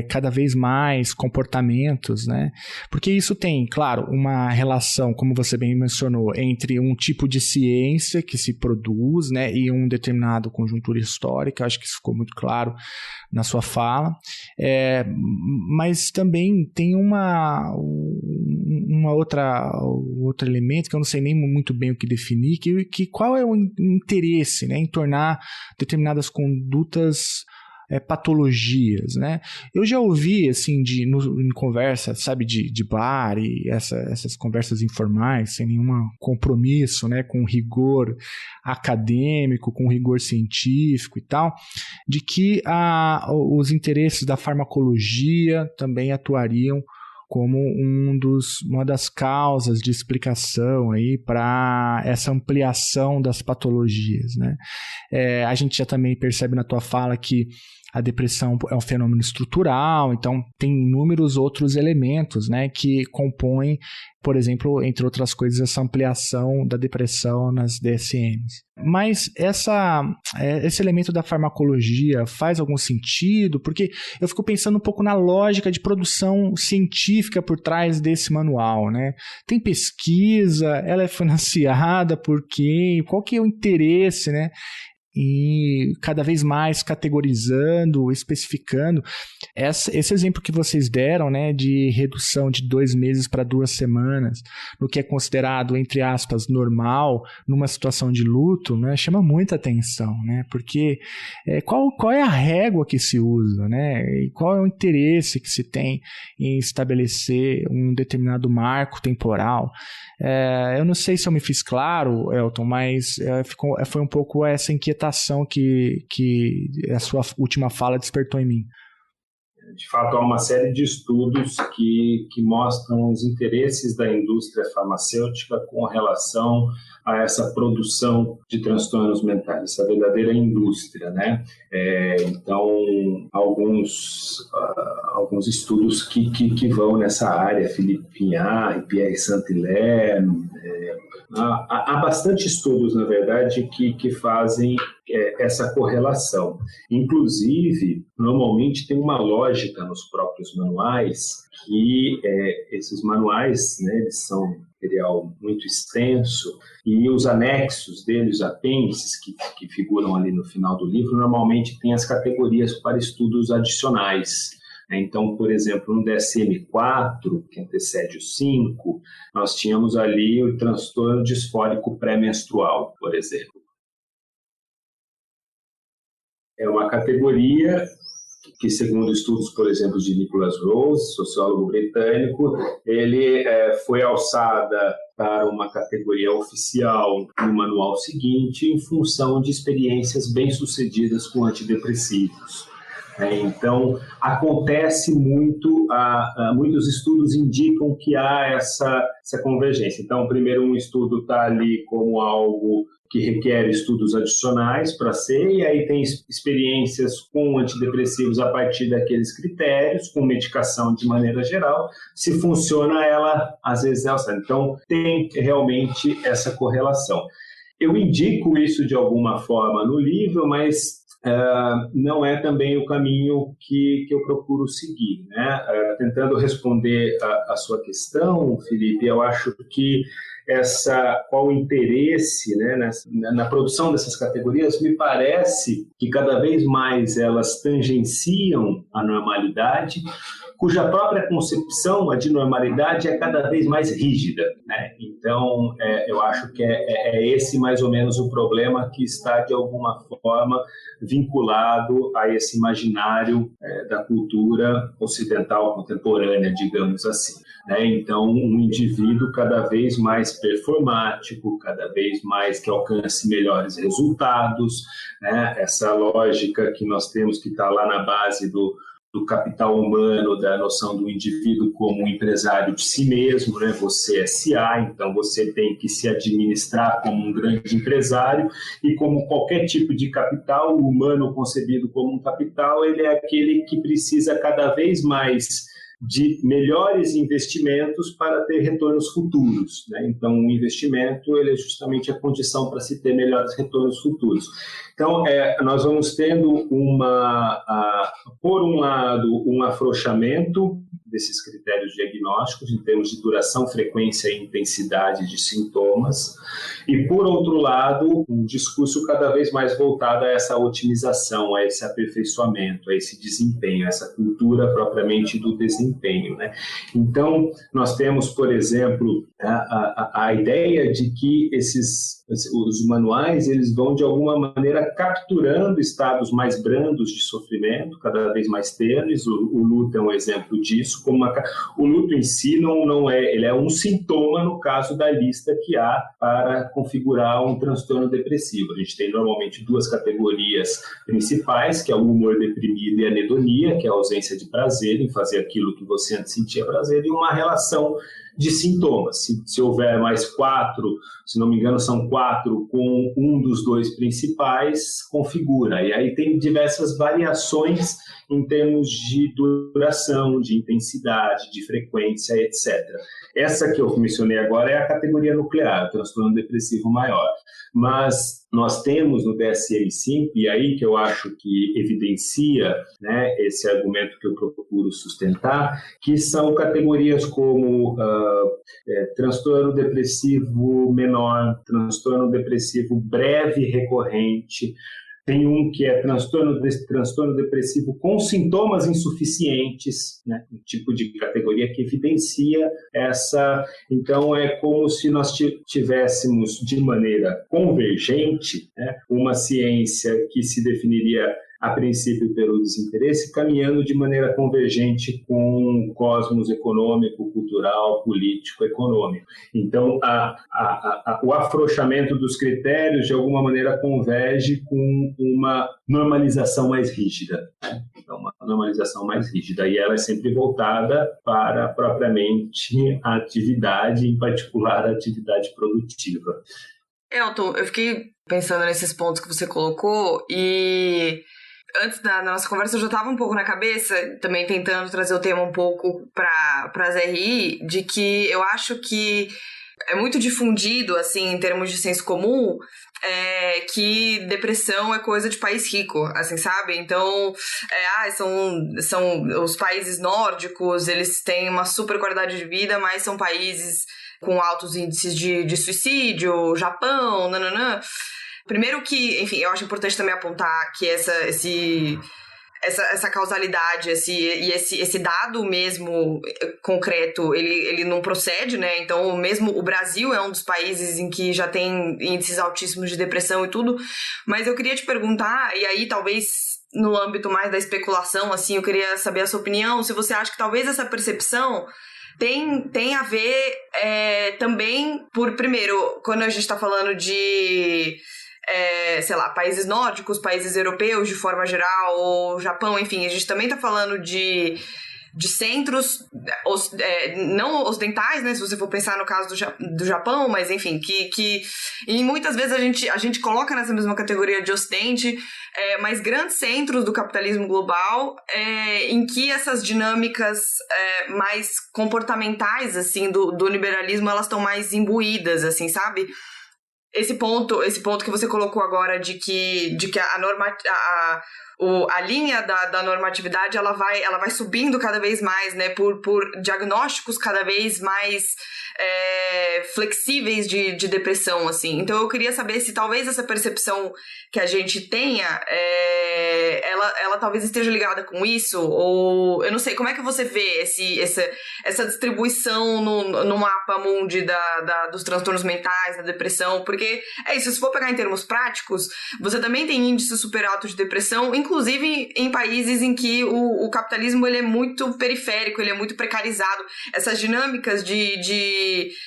cada vez mais comportamentos, né, porque isso tem, claro, uma relação, como você bem mencionou, entre um tipo de ciência que se produz, né, e um determinado conjuntura histórica. Acho que isso ficou muito claro na sua fala, mas também tem outro elemento que eu não sei nem muito bem o que definir, que qual é o interesse, né, em tornar determinadas condutas patologias, né? Eu já ouvi, assim, em conversa, sabe, de bar e essas conversas informais, sem nenhum compromisso, né, com rigor acadêmico, com rigor científico e tal, de que os interesses da farmacologia também atuariam como uma das causas de explicação aí para essa ampliação das patologias, né? A gente já também percebe na tua fala que a depressão é um fenômeno estrutural, então tem inúmeros outros elementos, né, que compõem, por exemplo, entre outras coisas, essa ampliação da depressão nas DSMs. Mas esse elemento da farmacologia faz algum sentido? Porque eu fico pensando um pouco na lógica de produção científica por trás desse manual, né? Tem pesquisa, ela é financiada por quem? Qual que é o interesse, né? E cada vez mais categorizando, especificando. Esse exemplo que vocês deram, né, de redução de 2 meses para 2 semanas, no que é considerado, entre aspas, normal, numa situação de luto, né, chama muita atenção, né, porque qual é a régua que se usa, né, e qual é o interesse que se tem em estabelecer um determinado marco temporal. Eu não sei se eu me fiz claro, Elton, mas foi um pouco essa inquietação que a sua última fala despertou em mim. De fato, há uma série de estudos que mostram os interesses da indústria farmacêutica com relação a essa produção de transtornos mentais, essa verdadeira indústria, né? Então, alguns estudos que vão nessa área, Philippe Pignat e Pierre Saint-Hilaire, há bastante estudos, na verdade, que fazem essa correlação. Inclusive, normalmente tem uma lógica nos próprios manuais que esses manuais, né, eles são material muito extenso e os anexos deles, os apêndices que figuram ali no final do livro, normalmente tem as categorias para estudos adicionais. Então, por exemplo, no DSM-4, que antecede o 5, nós tínhamos ali o transtorno disfórico pré-menstrual, por exemplo. É uma categoria que, segundo estudos, por exemplo, de Nicholas Rose, sociólogo britânico, ele foi alçada para uma categoria oficial no manual seguinte em função de experiências bem-sucedidas com antidepressivos. Então, acontece muito, muitos estudos indicam que há essa convergência. Então, primeiro, um estudo está ali como algo que requer estudos adicionais para ser, e aí tem experiências com antidepressivos a partir daqueles critérios, com medicação de maneira geral. Se funciona, ela às vezes é alçada. Então, tem realmente essa correlação. Eu indico isso de alguma forma no livro, mas não é também o caminho que eu procuro seguir, né? Tentando responder a sua questão, Felipe, eu acho que qual o interesse, né, na produção dessas categorias, me parece que cada vez mais elas tangenciam a normalidade, cuja própria concepção, a de normalidade, é cada vez mais rígida, né? Então, eu acho que é esse mais ou menos o problema que está, de alguma forma, vinculado a esse imaginário da cultura ocidental contemporânea, digamos assim, né? Então, um indivíduo cada vez mais performático, cada vez mais que alcance melhores resultados, né? Essa lógica que nós temos que está lá na base do capital humano, da noção do indivíduo como um empresário de si mesmo, né? Você é SA, então você tem que se administrar como um grande empresário, e como qualquer tipo de capital, o humano concebido como um capital, ele é aquele que precisa cada vez mais de melhores investimentos para ter retornos futuros, né? Então, o investimento, ele é justamente a condição para se ter melhores retornos futuros. Então, nós vamos tendo por um lado, um afrouxamento desses critérios diagnósticos em termos de duração, frequência e intensidade de sintomas, e, por outro lado, um discurso cada vez mais voltado a essa otimização, a esse aperfeiçoamento, a esse desempenho, a essa cultura propriamente do desempenho, né? Então, nós temos, por exemplo, a ideia de que os manuais, eles vão, de alguma maneira, capturando estados mais brandos de sofrimento, cada vez mais tênues. O luto é um exemplo disso. O luto em si ele é um sintoma, no caso da lista que há para configurar um transtorno depressivo. A gente tem normalmente duas categorias principais, que é o humor deprimido e a anedonia, que é a ausência de prazer em fazer aquilo que você antes sentia prazer, e uma relação de sintomas. Se houver mais 4, se não me engano são 4, com um dos dois principais, configura. E aí tem diversas variações em termos de duração, de intensidade, de frequência, etc. Essa que eu mencionei agora é a categoria nuclear, o transtorno depressivo maior. Mas nós temos no DSM-5, e aí que eu acho que evidencia, né, esse argumento que eu procuro sustentar, que são categorias como transtorno depressivo menor, transtorno depressivo breve e recorrente. Tem um que é transtorno depressivo com sintomas insuficientes, né? Um tipo de categoria que evidencia essa. Então, é como se nós tivéssemos, de maneira convergente, né, uma ciência que se definiria, a princípio, pelo desinteresse, caminhando de maneira convergente com o cosmos econômico, cultural, político, econômico. Então, o afrouxamento dos critérios, de alguma maneira, converge com uma normalização mais rígida, né? Então, uma normalização mais rígida, e ela é sempre voltada para, propriamente, a atividade, em particular, a atividade produtiva. Elton, eu fiquei pensando nesses pontos que você colocou, e antes da nossa conversa eu já estava um pouco na cabeça, também tentando trazer o tema um pouco para as RI, de que eu acho que é muito difundido, assim, em termos de senso comum, que depressão é coisa de país rico, assim, sabe? Então, são os países nórdicos, eles têm uma super qualidade de vida, mas são países com altos índices de suicídio, Japão, nananã. Primeiro que, enfim, eu acho importante também apontar que essa causalidade, esse dado mesmo concreto, ele não procede, né? Então, mesmo o Brasil é um dos países em que já tem índices altíssimos de depressão e tudo, mas eu queria te perguntar, e aí talvez no âmbito mais da especulação, assim, eu queria saber a sua opinião, se você acha que talvez essa percepção tem a ver também por, primeiro, quando a gente está falando de sei lá, países nórdicos, países europeus de forma geral, ou Japão, enfim, a gente também está falando de centros não ocidentais, né, se você for pensar no caso do Japão, mas enfim, que e muitas vezes a gente coloca nessa mesma categoria de ocidente, mas grandes centros do capitalismo global, em que essas dinâmicas mais comportamentais, assim, do liberalismo, elas estão mais imbuídas, assim, sabe? Esse ponto que você colocou agora de que a linha da normatividade ela vai subindo cada vez mais, né, por diagnósticos cada vez mais flexíveis de depressão, assim. Então eu queria saber se talvez essa percepção que a gente tenha, ela talvez esteja ligada com isso, ou eu não sei, como é que você vê essa distribuição no mapa mundi dos transtornos mentais, da depressão? Porque é isso, se for pegar em termos práticos, você também tem índice super alto de depressão, inclusive em países em que o capitalismo ele é muito periférico, ele é muito precarizado. Essas dinâmicas de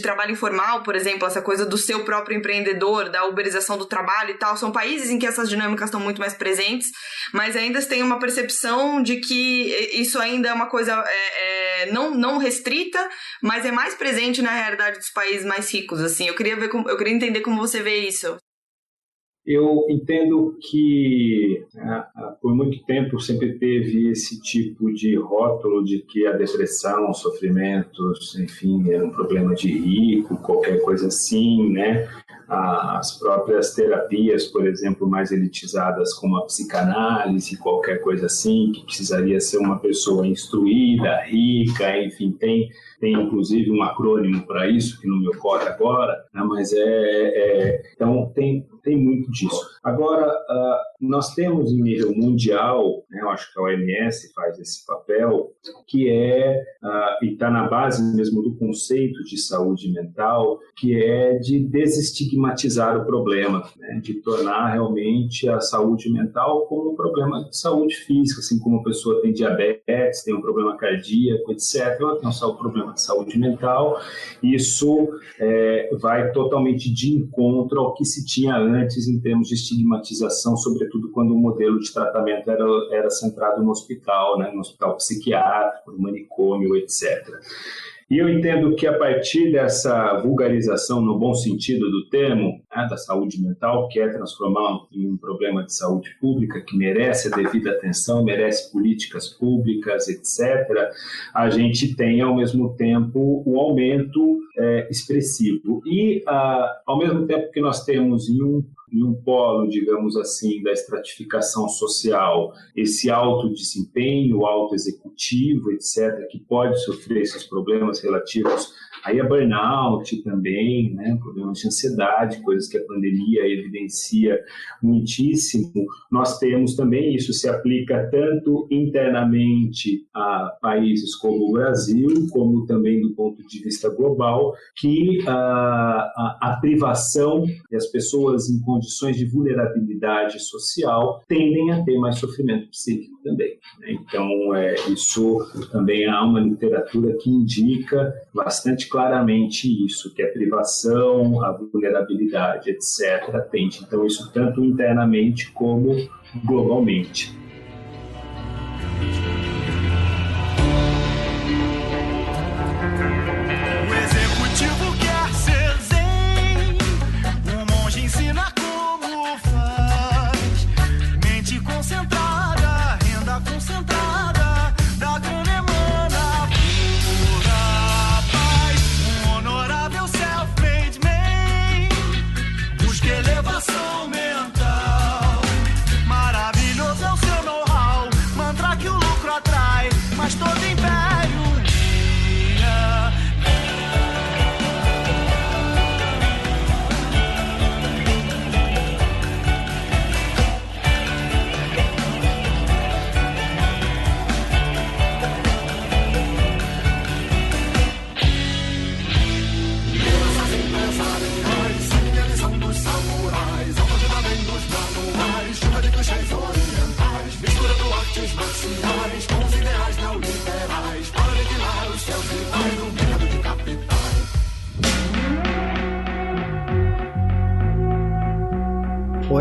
trabalho informal, por exemplo, essa coisa do seu próprio empreendedor, da uberização do trabalho e tal, são países em que essas dinâmicas estão muito mais presentes, mas ainda se tem uma percepção de que isso ainda é uma coisa não restrita, mas é mais presente na realidade dos países mais ricos, assim. Eu queria entender como você vê isso. Eu entendo que por muito tempo sempre teve esse tipo de rótulo de que a depressão, os sofrimentos, enfim, era um problema de rico, qualquer coisa assim, né? As próprias terapias, por exemplo, mais elitizadas como a psicanálise, qualquer coisa assim, que precisaria ser uma pessoa instruída, rica, enfim, tem inclusive um acrônimo para isso, que não me ocorre agora, né? Mas então tem muito disso. Agora, nós temos em nível mundial, né, eu acho que a OMS faz esse papel, que e está na base mesmo do conceito de saúde mental, que é de desestigmatizar o problema, né, de tornar realmente a saúde mental como um problema de saúde física, assim como a pessoa tem diabetes, tem um problema cardíaco, etc., ela tem um problema de saúde mental. Isso vai totalmente de encontro ao que se tinha antes em termos de estigmatização, sobretudo quando o modelo de tratamento era centrado no hospital, né, no hospital psiquiátrico, no manicômio, etc. E eu entendo que a partir dessa vulgarização, no bom sentido do termo, né, da saúde mental, que é transformar em um problema de saúde pública, que merece a devida atenção, merece políticas públicas, etc., a gente tem, ao mesmo tempo, um aumento expressivo. E, ao mesmo tempo que nós temos em um polo, digamos assim, da estratificação social, esse alto desempenho, alto executivo, etc., que pode sofrer esses problemas relativos aí a burnout também, né, problemas de ansiedade, coisas que a pandemia evidencia muitíssimo. Nós temos também, isso se aplica tanto internamente a países como o Brasil, como também do ponto de vista global, que a privação e as pessoas em condições de vulnerabilidade social tendem a ter mais sofrimento psíquico também, né? Então, isso também há uma literatura que indica bastante claramente isso, que a privação, a vulnerabilidade, etc., tende. Então, isso tanto internamente como globalmente.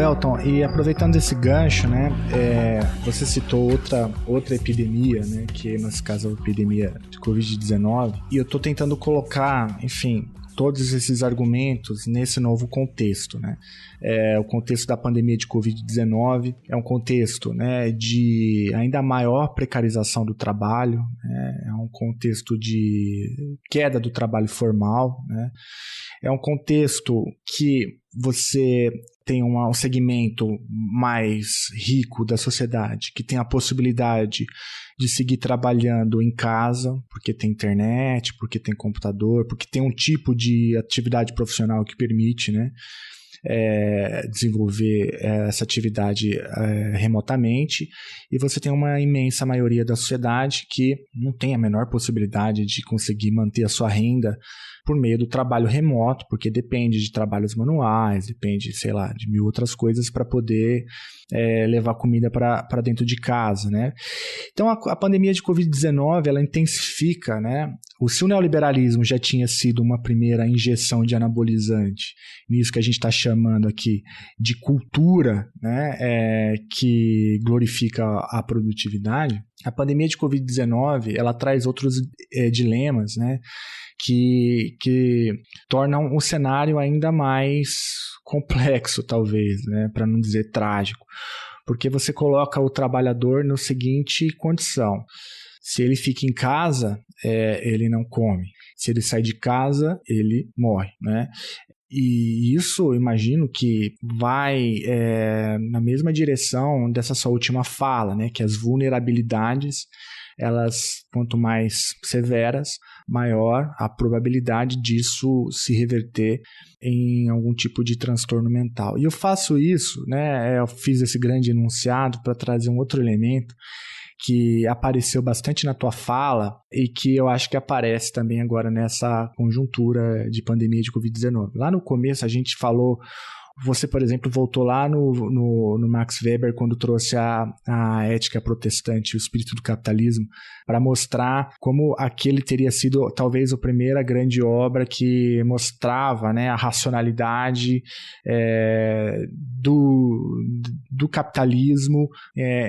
Elton, e aproveitando esse gancho, né, você citou outra epidemia, né, que nesse caso é a epidemia de Covid-19, e eu tô tentando colocar, enfim, todos esses argumentos nesse novo contexto, né? O contexto da pandemia de Covid-19 é um contexto, né, de ainda maior precarização do trabalho, né? É um contexto de queda do trabalho formal, né? É um contexto que você tem um segmento mais rico da sociedade, que tem a possibilidade de seguir trabalhando em casa, porque tem internet, porque tem computador, porque tem um tipo de atividade profissional que permite, né, desenvolver essa atividade remotamente, e você tem uma imensa maioria da sociedade que não tem a menor possibilidade de conseguir manter a sua renda por meio do trabalho remoto, porque depende de trabalhos manuais, depende, sei lá, de mil outras coisas para poder levar comida para dentro de casa, né? Então, a pandemia de Covid-19, ela intensifica, né? Se o neoliberalismo já tinha sido uma primeira injeção de anabolizante, nisso que a gente está chamando aqui de cultura, né? Que glorifica a produtividade, a pandemia de Covid-19, ela traz outros dilemas, né? Que tornam o cenário ainda mais complexo, talvez, né? Para não dizer trágico, porque você coloca o trabalhador na seguinte condição: se ele fica em casa, ele não come; se ele sai de casa, ele morre, né? E isso, eu imagino que vai na mesma direção dessa sua última fala, né? Que as vulnerabilidades, elas, quanto mais severas, maior a probabilidade disso se reverter em algum tipo de transtorno mental. E eu faço isso, né? Eu fiz esse grande enunciado para trazer um outro elemento que apareceu bastante na tua fala e que eu acho que aparece também agora nessa conjuntura de pandemia de Covid-19. Lá no começo a gente falou, você, por exemplo, voltou lá no Max Weber quando trouxe a ética protestante, o espírito do capitalismo, para mostrar como aquele teria sido talvez a primeira grande obra que mostrava, né, a racionalidade do capitalismo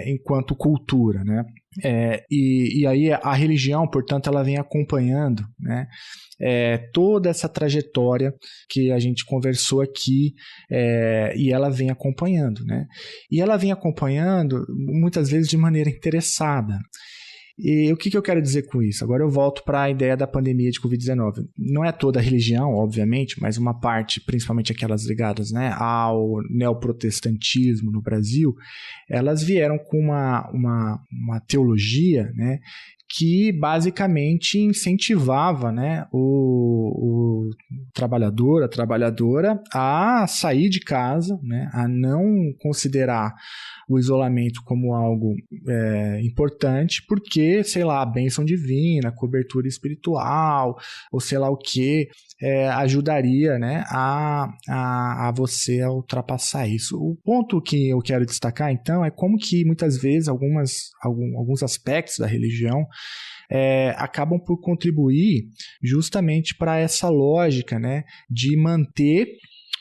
enquanto cultura, né? E aí a religião, portanto, ela vem acompanhando, né, toda essa trajetória que a gente conversou aqui, e ela vem acompanhando, né? E ela vem acompanhando muitas vezes de maneira interessada. E o que eu quero dizer com isso? Agora eu volto para a ideia da pandemia de Covid-19. Não é toda a religião, obviamente, mas uma parte, principalmente aquelas ligadas, né, ao neoprotestantismo no Brasil, elas vieram com uma teologia, né, que basicamente incentivava, né, o trabalhador, a trabalhadora a sair de casa, né, a não considerar o isolamento como algo importante, porque, sei lá, a bênção divina, a cobertura espiritual, ou sei lá o que, ajudaria, né, a você a ultrapassar isso. O ponto que eu quero destacar, então, é como que muitas vezes alguns aspectos da religião acabam por contribuir justamente para essa lógica, né, de manter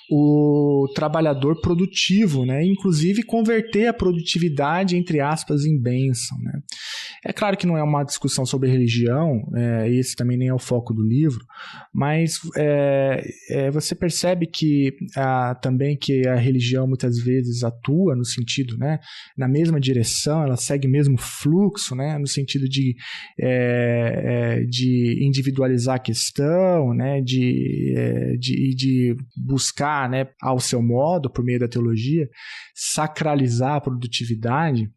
o trabalhador produtivo, né? Inclusive converter a produtividade, entre aspas, em bênção, né? É claro que não é uma discussão sobre religião, esse também nem é o foco do livro, mas você percebe que também que a religião muitas vezes atua no sentido, né, na mesma direção, ela segue o mesmo fluxo, né, no sentido de individualizar a questão, né, de buscar, né, ao seu modo, por meio da teologia, sacralizar a produtividade.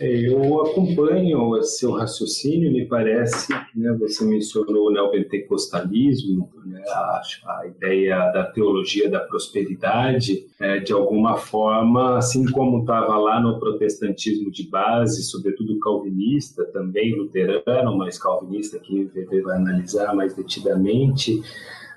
Eu acompanho seu raciocínio, me parece, né, você mencionou o neopentecostalismo, né, a ideia da teologia da prosperidade, de alguma forma, assim como estava lá no protestantismo de base, sobretudo calvinista, também luterano, mas calvinista que vai analisar mais detidamente.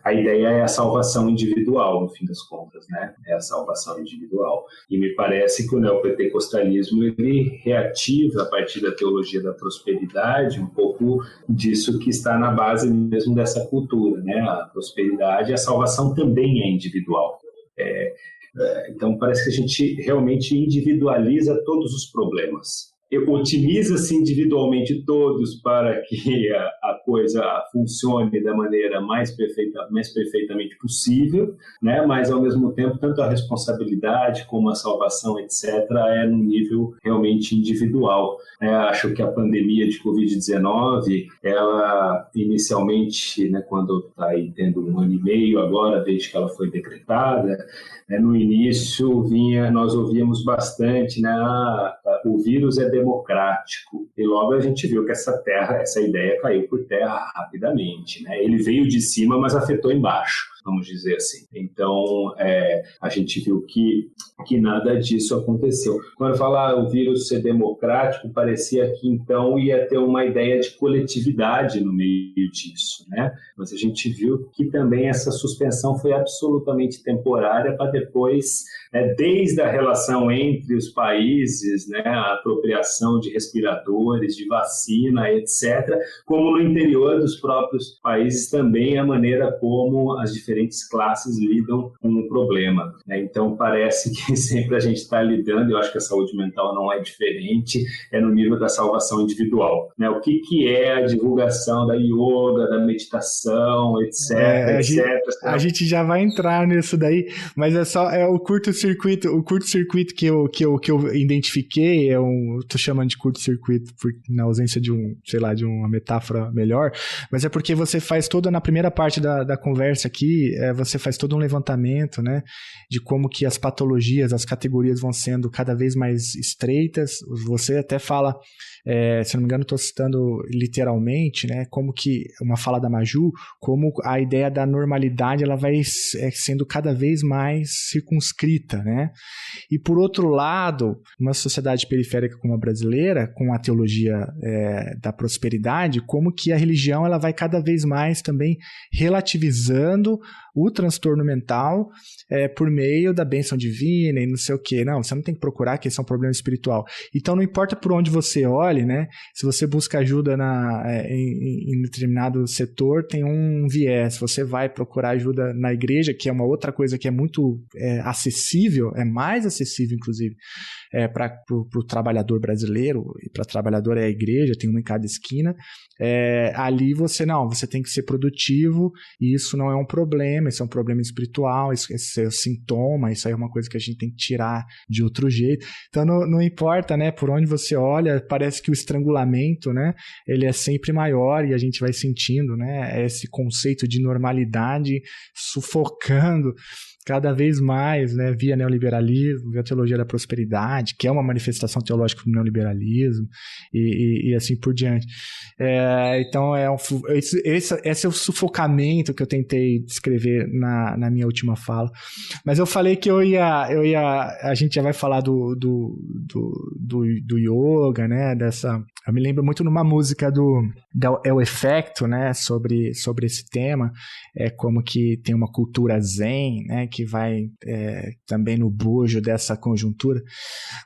A ideia é a salvação individual, no fim das contas, né? É a salvação individual. E me parece que o neopentecostalismo, ele reativa, a partir da teologia da prosperidade, um pouco disso que está na base mesmo dessa cultura, né? A prosperidade, a salvação também é individual. Então, parece que a gente realmente individualiza todos os problemas. Otimiza-se individualmente todos para que a coisa funcione da maneira mais perfeitamente possível, né? Mas, ao mesmo tempo, tanto a responsabilidade como a salvação, etc., é num nível realmente individual. Acho que a pandemia de Covid-19, ela inicialmente, né, quando está aí tendo 1 ano e meio agora, desde que ela foi decretada, no início nós ouvíamos bastante, né, o vírus é democrático, e logo a gente viu que essa ideia caiu por terra rapidamente, né? Ele veio de cima, mas afetou embaixo, vamos dizer assim. Então, a gente viu que nada disso aconteceu. Quando fala o vírus ser democrático, parecia que então ia ter uma ideia de coletividade no meio disso, né? Mas a gente viu que também essa suspensão foi absolutamente temporária para depois, desde a relação entre os países, né, a apropriação de respiradores, de vacina, etc., como no interior dos próprios países também a maneira como as diferentes classes lidam com o problema, né? Então, parece que sempre a gente está lidando, eu acho que a saúde mental não é diferente, no nível da salvação individual, né? O que é a divulgação da yoga, da meditação, etc, etc. A gente já vai entrar nisso daí, mas o curto-circuito que eu identifiquei, tô chamando de curto-circuito na ausência de uma metáfora melhor, mas é porque você faz na primeira parte da conversa aqui, você faz todo um levantamento, né, de como que as patologias, as categorias vão sendo cada vez mais estreitas. Você até fala, se não me engano, estou citando literalmente, né, como que uma fala da Maju, como a ideia da normalidade ela vai sendo cada vez mais circunscrita, né? E por outro lado, uma sociedade periférica como a brasileira, com a teologia da prosperidade, como que a religião ela vai cada vez mais também relativizando o transtorno mental por meio da bênção divina e não sei o quê. Não, você não tem que procurar que esse é um problema espiritual. Então, não importa por onde você olhe, né? Se você busca ajuda em determinado setor, tem um viés. Se você vai procurar ajuda na igreja, que é uma outra coisa que é muito acessível, é mais acessível, inclusive, para o trabalhador brasileiro, e para o trabalhador é a igreja, tem uma em cada esquina. Ali você tem que ser produtivo, e isso não é um problema, isso é um problema espiritual, esse é o sintoma, isso aí é uma coisa que a gente tem que tirar de outro jeito. Então não importa, né, por onde você olha, parece que o estrangulamento, né, ele é sempre maior, e a gente vai sentindo, né, esse conceito de normalidade sufocando cada vez mais, né, via neoliberalismo, via teologia da prosperidade, que é uma manifestação teológica do neoliberalismo, e assim por diante. Então, esse é o sufocamento que eu tentei descrever na minha última fala. Mas eu falei que a gente já vai falar do yoga, né, eu me lembro muito numa música o Efecto, né, sobre esse tema, como que tem uma cultura zen, né, que vai também no bojo dessa conjuntura.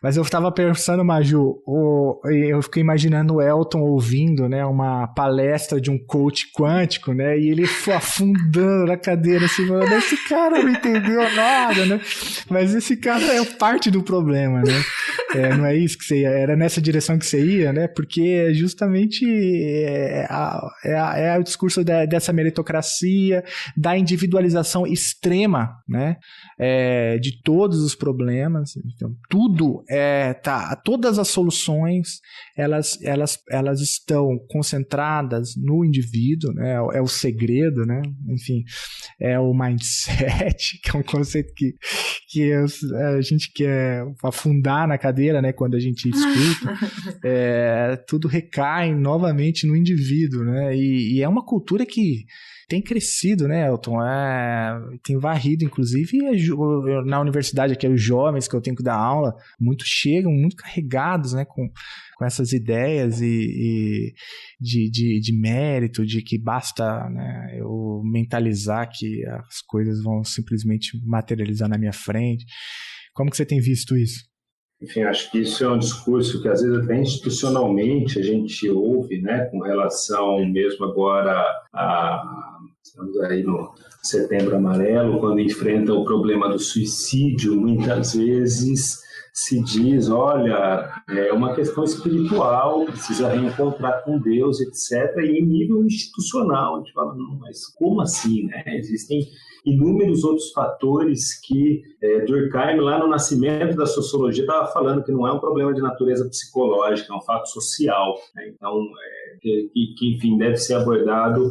Mas eu estava pensando, Maju, eu fiquei imaginando o Elton ouvindo, né, uma palestra de um coach quântico, né, e ele afundando na cadeira, assim, falando, esse cara não entendeu nada, né, mas esse cara é parte do problema, né, não é isso que você ia, era nessa direção que você ia, né, porque justamente o discurso dessa meritocracia, da individualização extrema, né, de todos os problemas. Então, todas as soluções elas estão concentradas no indivíduo, né, é o segredo, né, enfim, é o mindset, que é um conceito que a gente quer afundar na cadeira, né, quando a gente escuta. Tudo recai novamente no indivíduo, né, e é uma cultura que tem crescido, né, Elton? Tem varrido, inclusive, na universidade aqui, os jovens que eu tenho que dar aula, chegam muito carregados, né, com essas ideias e de mérito, de que basta, né, eu mentalizar que as coisas vão simplesmente materializar na minha frente. Como que você tem visto isso? Enfim, acho que isso é um discurso que às vezes até institucionalmente a gente ouve, né, com relação mesmo agora Estamos aí no Setembro Amarelo, quando enfrenta o problema do suicídio, muitas vezes se diz, olha, é uma questão espiritual, precisa reencontrar com Deus, etc. E em nível institucional, a gente fala, não, mas como assim, né? Existem inúmeros outros fatores que Durkheim, lá no nascimento da sociologia, estava falando que não é um problema de natureza psicológica, é um fato social, né? Então, que, enfim, deve ser abordado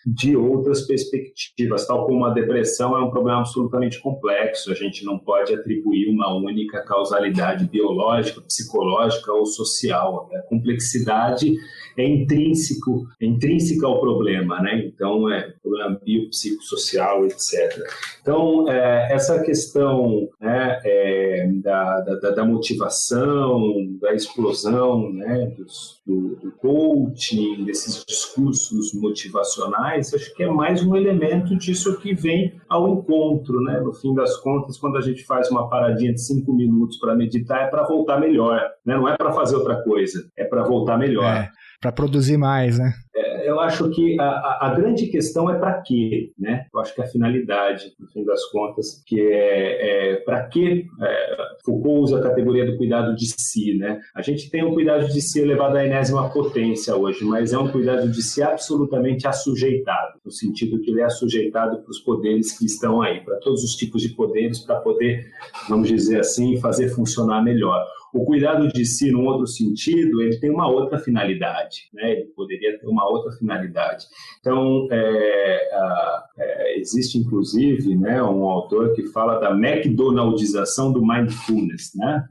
de outras perspectivas, tal como a depressão é um problema absolutamente complexo, a gente não pode atribuir uma única causalidade biológica, psicológica ou social. A complexidade é intrínseca ao problema, né? Então, é problema biopsicossocial, etc. Então, essa questão, né, da motivação, da explosão, né, do coaching, desses discursos motivacionais, acho que é mais um elemento disso que vem ao encontro, né? No fim das contas, quando a gente faz uma paradinha de 5 minutos para meditar, é para voltar melhor, né? Não é para fazer outra coisa, é para voltar melhor. Para produzir mais, né? Eu acho que a grande questão é para quê, né? Eu acho que a finalidade, no fim das contas, que para que Foucault usa a categoria do cuidado de si, né? A gente tem um cuidado de si elevado à enésima potência hoje, mas é um cuidado de si absolutamente assujeitado, no sentido que ele é assujeitado para os poderes que estão aí, para todos os tipos de poderes, para poder, vamos dizer assim, fazer funcionar melhor. O cuidado de si, num outro sentido, ele tem uma outra finalidade, né? Ele poderia ter uma outra finalidade. Então, existe, inclusive, né, um autor que fala da McDonaldização do mindfulness, né?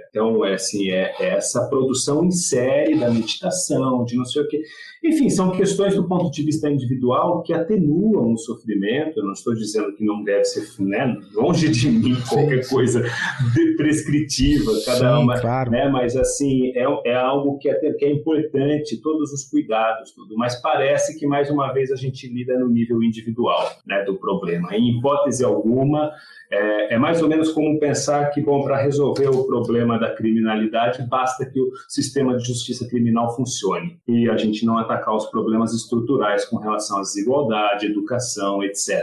Então, essa produção em série da meditação, de não sei o quê. Enfim, são questões do ponto de vista individual que atenuam o sofrimento. Eu não estou dizendo que não deve ser, né, longe de mim qualquer coisa prescritiva, cada uma, claro, né, mas assim, é algo que é importante, todos os cuidados, tudo, mas parece que mais uma vez a gente lida no nível individual, né, do problema. Em hipótese alguma, é mais ou menos como pensar que, bom, para resolver o problema da criminalidade, basta que o sistema de justiça criminal funcione e a gente não atacar os problemas estruturais com relação à desigualdade, educação, etc.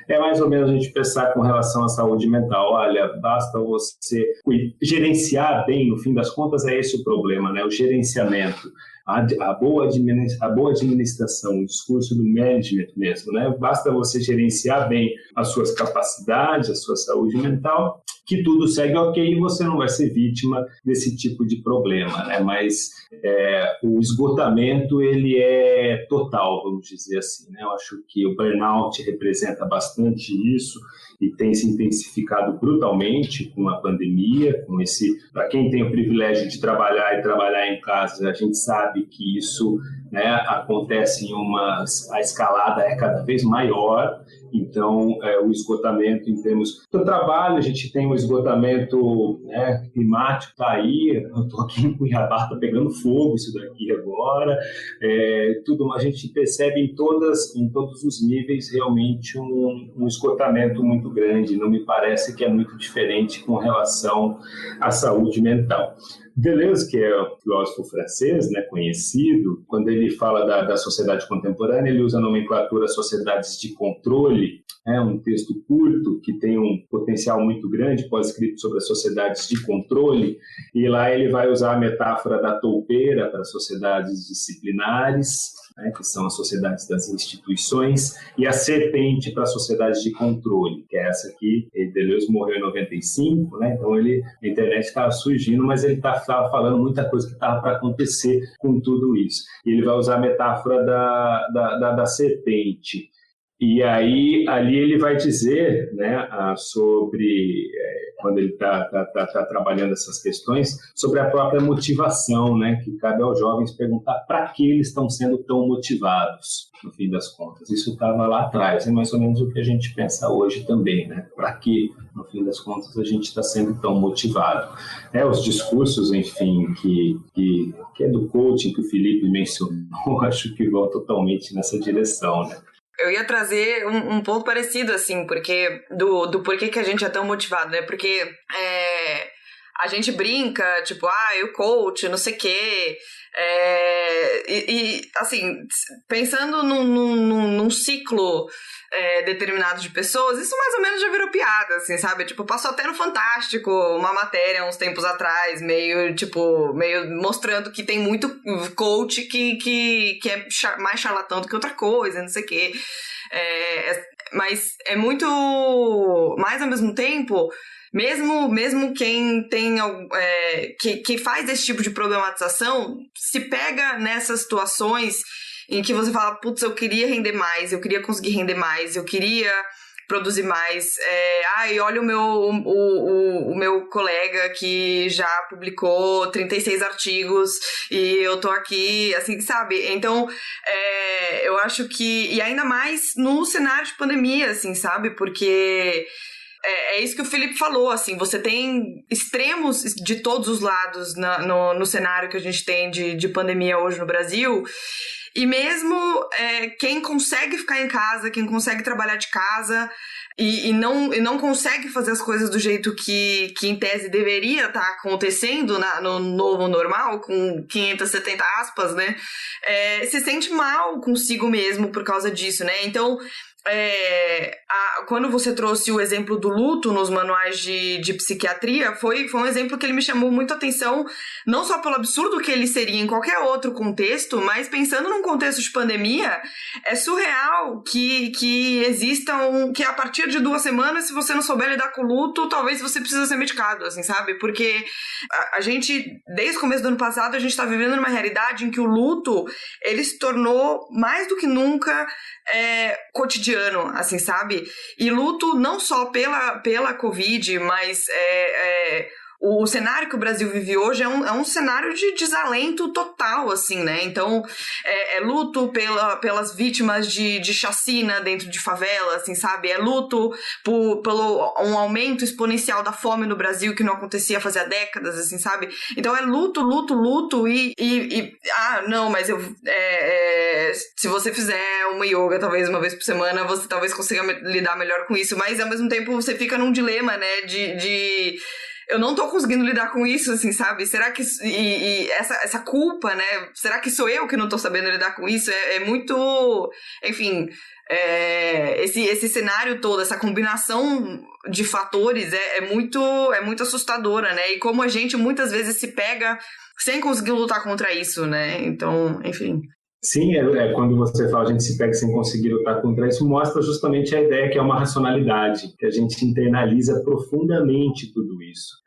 É mais ou menos a gente pensar com relação à saúde mental. Olha, basta você gerenciar bem, no fim das contas é esse o problema, né? O gerenciamento. A boa administração, o discurso do management mesmo, né? Basta você gerenciar bem as suas capacidades, a sua saúde mental, que tudo segue ok e você não vai ser vítima desse tipo de problema, né? Mas o esgotamento, ele é total, vamos dizer assim, né? Eu acho que o burnout representa bastante isso e tem se intensificado brutalmente com a pandemia, com esse... Para quem tem o privilégio de trabalhar e trabalhar em casa, a gente sabe que isso, né, acontece a escalada é cada vez maior. Então, o esgotamento em termos do trabalho, a gente tem um esgotamento, né, climático, está aí, eu estou aqui em Cuiabá, está pegando fogo isso daqui agora, tudo, a gente percebe em todos os níveis realmente um esgotamento muito grande, não me parece que é muito diferente com relação à saúde mental. Deleuze, que é um filósofo francês, né, conhecido, quando ele fala da sociedade contemporânea, ele usa a nomenclatura sociedades de controle, um texto curto que tem um potencial muito grande, pós-escrito sobre as sociedades de controle, e lá ele vai usar a metáfora da toupeira para sociedades disciplinares, né, que são as sociedades das instituições, e a serpente para as sociedades de controle, que é essa aqui. Deleuze morreu em 95, né, então a internet estava surgindo, mas ele estava falando muita coisa que estava para acontecer com tudo isso. E ele vai usar a metáfora da serpente. E aí, ali ele vai dizer, né, sobre, quando ele está trabalhando essas questões, sobre a própria motivação, né, que cabe aos jovens perguntar para que eles estão sendo tão motivados, no fim das contas. Isso estava lá atrás, é mais ou menos o que a gente pensa hoje também, né, para que, no fim das contas, a gente está sendo tão motivado. Os discursos, enfim, que é do coaching que o Felipe mencionou, acho que vão totalmente nessa direção, né. Eu ia trazer um ponto parecido, assim, porque do porquê que a gente é tão motivado, né? Porque a gente brinca, tipo, o coach, não sei o quê. Assim, pensando num ciclo determinado de pessoas, isso mais ou menos já virou piada, assim, sabe? Tipo, passou até no Fantástico uma matéria uns tempos atrás, meio mostrando que tem muito coach que é mais charlatão do que outra coisa, não sei o quê. Mas é muito... Mas, ao mesmo tempo... Mesmo quem tem que faz esse tipo de problematização se pega nessas situações em que você fala, putz, eu queria render mais, eu queria conseguir render mais, eu queria produzir mais. Olha o meu colega que já publicou 36 artigos e eu tô aqui, assim, sabe? Então, eu acho que... E ainda mais no cenário de pandemia, assim, sabe? Porque... É isso que o Felipe falou, assim, você tem extremos de todos os lados no cenário que a gente tem de pandemia hoje no Brasil, e mesmo quem consegue ficar em casa, quem consegue trabalhar de casa e não consegue fazer as coisas do jeito que em tese deveria estar acontecendo no novo normal, com 570 aspas, né, se sente mal consigo mesmo por causa disso, né, então... quando você trouxe o exemplo do luto nos manuais de psiquiatria, foi um exemplo que ele me chamou muito a atenção, não só pelo absurdo que ele seria em qualquer outro contexto, mas pensando num contexto de pandemia, é surreal que existam, que a partir de 2 semanas, se você não souber lidar com o luto, talvez você precisa ser medicado, assim, sabe? Porque a gente, desde o começo do ano passado, a gente tá vivendo numa realidade em que o luto, ele se tornou mais do que nunca cotidiano, assim, sabe? E luto não só pela Covid, mas o cenário que o Brasil vive hoje é um cenário de desalento total, assim, né? Então, luto pelas vítimas de chacina dentro de favela, assim, sabe? É luto pelo um aumento exponencial da fome no Brasil que não acontecia fazia décadas, assim, sabe? Então, é luto não, mas se você fizer uma yoga, talvez uma vez por semana, você talvez consiga lidar melhor com isso, mas, ao mesmo tempo, você fica num dilema, né, de eu não tô conseguindo lidar com isso, assim, sabe? Será que... essa culpa, né? Será que sou eu que não tô sabendo lidar com isso? É muito... Enfim, esse cenário todo, essa combinação de fatores é muito assustadora, né? E como a gente muitas vezes se pega sem conseguir lutar contra isso, né? Então, enfim... Sim, quando você fala a gente se pega sem conseguir lutar contra isso, mostra justamente a ideia que é uma racionalidade, que a gente internaliza profundamente tudo isso.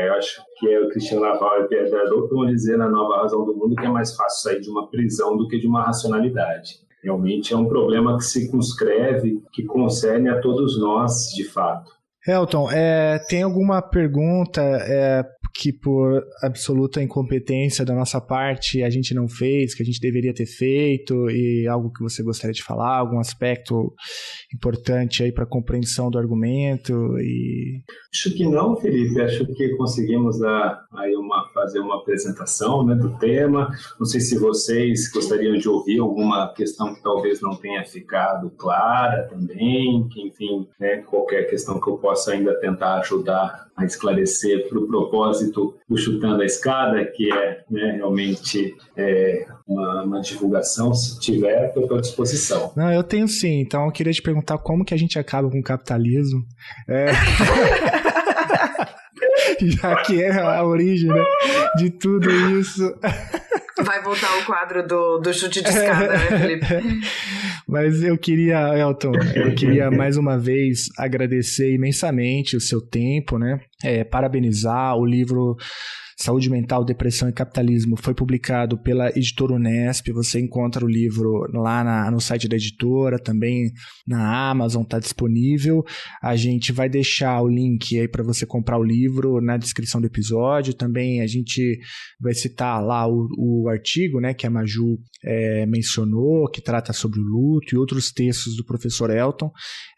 Eu acho que o Cristian Laval e Pierre Darouda vão dizer na Nova Razão do Mundo que é mais fácil sair de uma prisão do que de uma racionalidade. Realmente é um problema que se circunscreve, que concerne a todos nós, de fato. Elton, tem alguma pergunta que por absoluta incompetência da nossa parte a gente não fez, que a gente deveria ter feito, e algo que você gostaria de falar, algum aspecto importante aí para a compreensão do argumento? Acho que não, Felipe. Acho que conseguimos fazer uma apresentação, né, do tema. Não sei se vocês gostariam de ouvir alguma questão que talvez não tenha ficado clara também, que, enfim, né, qualquer questão que eu possa ainda tentar ajudar a esclarecer para o propósito do Chutando a Escada, que né, realmente uma divulgação. Se tiver, estou à disposição. Não, eu tenho sim. Então, eu queria te perguntar como que a gente acaba com o capitalismo. Já que é a origem, né, de tudo isso. Vai voltar o quadro do chute de escada, né, Felipe? Mas eu queria, Elton, mais uma vez agradecer imensamente o seu tempo, né? Parabenizar o livro Saúde Mental, Depressão e Capitalismo. Foi publicado pela editora Unesp. Você encontra o livro lá no site da editora, também na Amazon, está disponível. A gente vai deixar o link aí para você comprar o livro na descrição do episódio. Também a gente vai citar lá o artigo, né, que a Maju mencionou, que trata sobre o luto, e outros textos do professor Elton.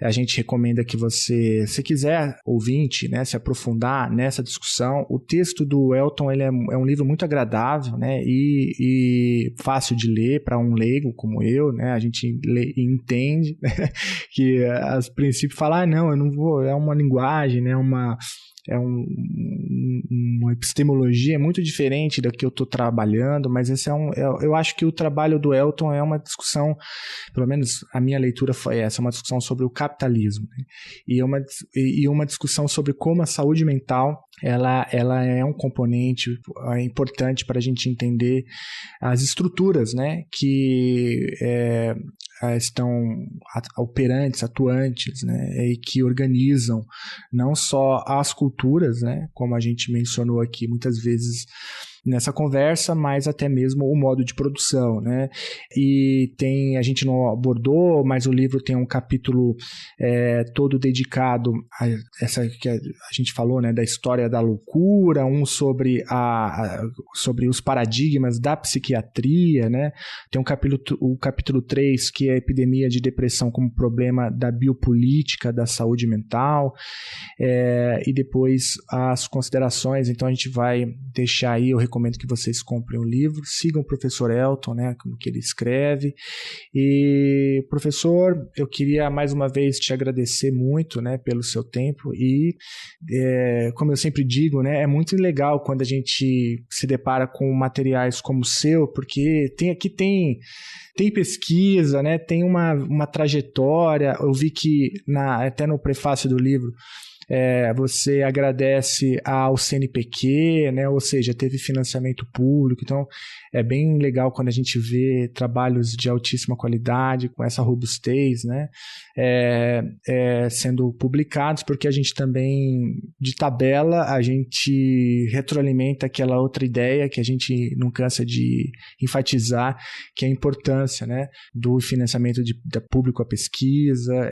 A gente recomenda que você, se quiser, ouvinte, né, se aprofundar nessa discussão. O texto do Elton, ele é um livro muito agradável, né, e fácil de ler para um leigo como eu, né, a gente lê e entende, né, que a princípio fala, não, eu não vou, é uma linguagem, né, uma epistemologia muito diferente da que eu estou trabalhando, mas esse eu acho que o trabalho do Elton é uma discussão, pelo menos a minha leitura foi essa, uma discussão sobre o capitalismo, né? E uma discussão sobre como a saúde mental ela é um componente importante para a gente entender as estruturas, né, que estão operantes, atuantes, né, e que organizam não só as culturas, né, como a gente mencionou aqui muitas vezes nessa conversa, mas até mesmo o modo de produção, né? E a gente não abordou, mas o livro tem um capítulo todo dedicado a essa que a gente falou, né, da história da loucura, um sobre os paradigmas da psiquiatria, né? Tem o capítulo 3, que é a epidemia de depressão como problema da biopolítica da saúde mental, e depois as considerações. Então a gente vai deixar aí, eu recomendo que vocês comprem o livro, sigam o professor Elton, né, como que ele escreve. E, professor, eu queria mais uma vez te agradecer muito, né, pelo seu tempo e, como eu sempre digo, né, é muito legal quando a gente se depara com materiais como o seu, porque tem pesquisa, né, tem uma trajetória. Eu vi que até no prefácio do livro você agradece ao CNPq, né? Ou seja, teve financiamento público, então é bem legal quando a gente vê trabalhos de altíssima qualidade, com essa robustez, né? Sendo publicados, porque a gente também, de tabela, a gente retroalimenta aquela outra ideia que a gente não cansa de enfatizar, que é a importância, né, do financiamento da público à pesquisa,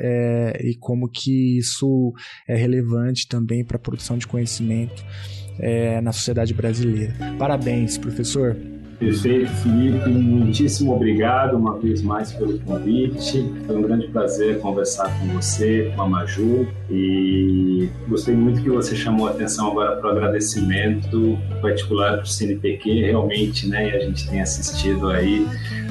e como que isso é relevante também para a produção de conhecimento na sociedade brasileira. Parabéns, professor. Perfeito, Felipe. Muitíssimo obrigado uma vez mais pelo convite. Foi um grande prazer conversar com você, com a Maju, e gostei muito que você chamou a atenção agora para o agradecimento particular para o CNPq. Realmente, né, a gente tem assistido aí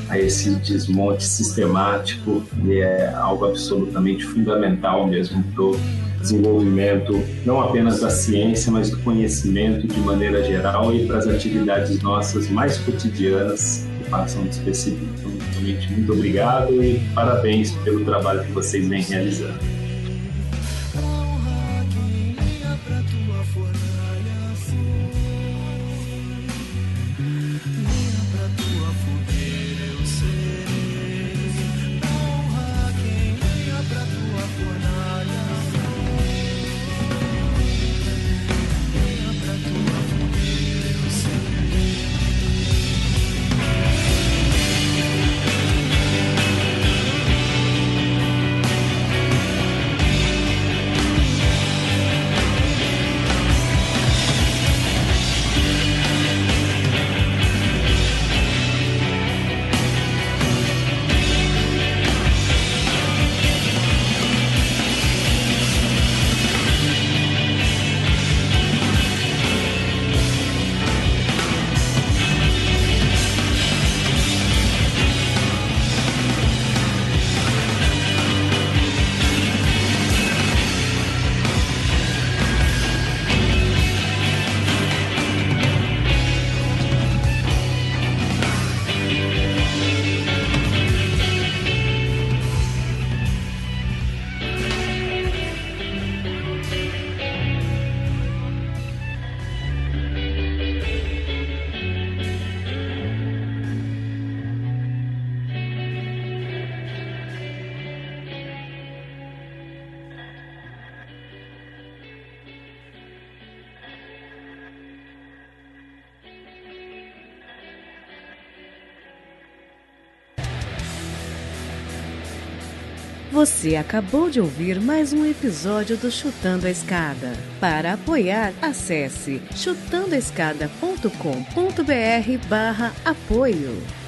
a esse desmonte sistemático, e é algo absolutamente fundamental mesmo para o desenvolvimento não apenas da ciência, mas do conhecimento de maneira geral e para as atividades nossas mais cotidianas que passam despercebidas. Então, realmente, muito obrigado e parabéns pelo trabalho que vocês vêm realizando. Você acabou de ouvir mais um episódio do Chutando a Escada. Para apoiar, acesse chutandoaescada.com.br/apoio.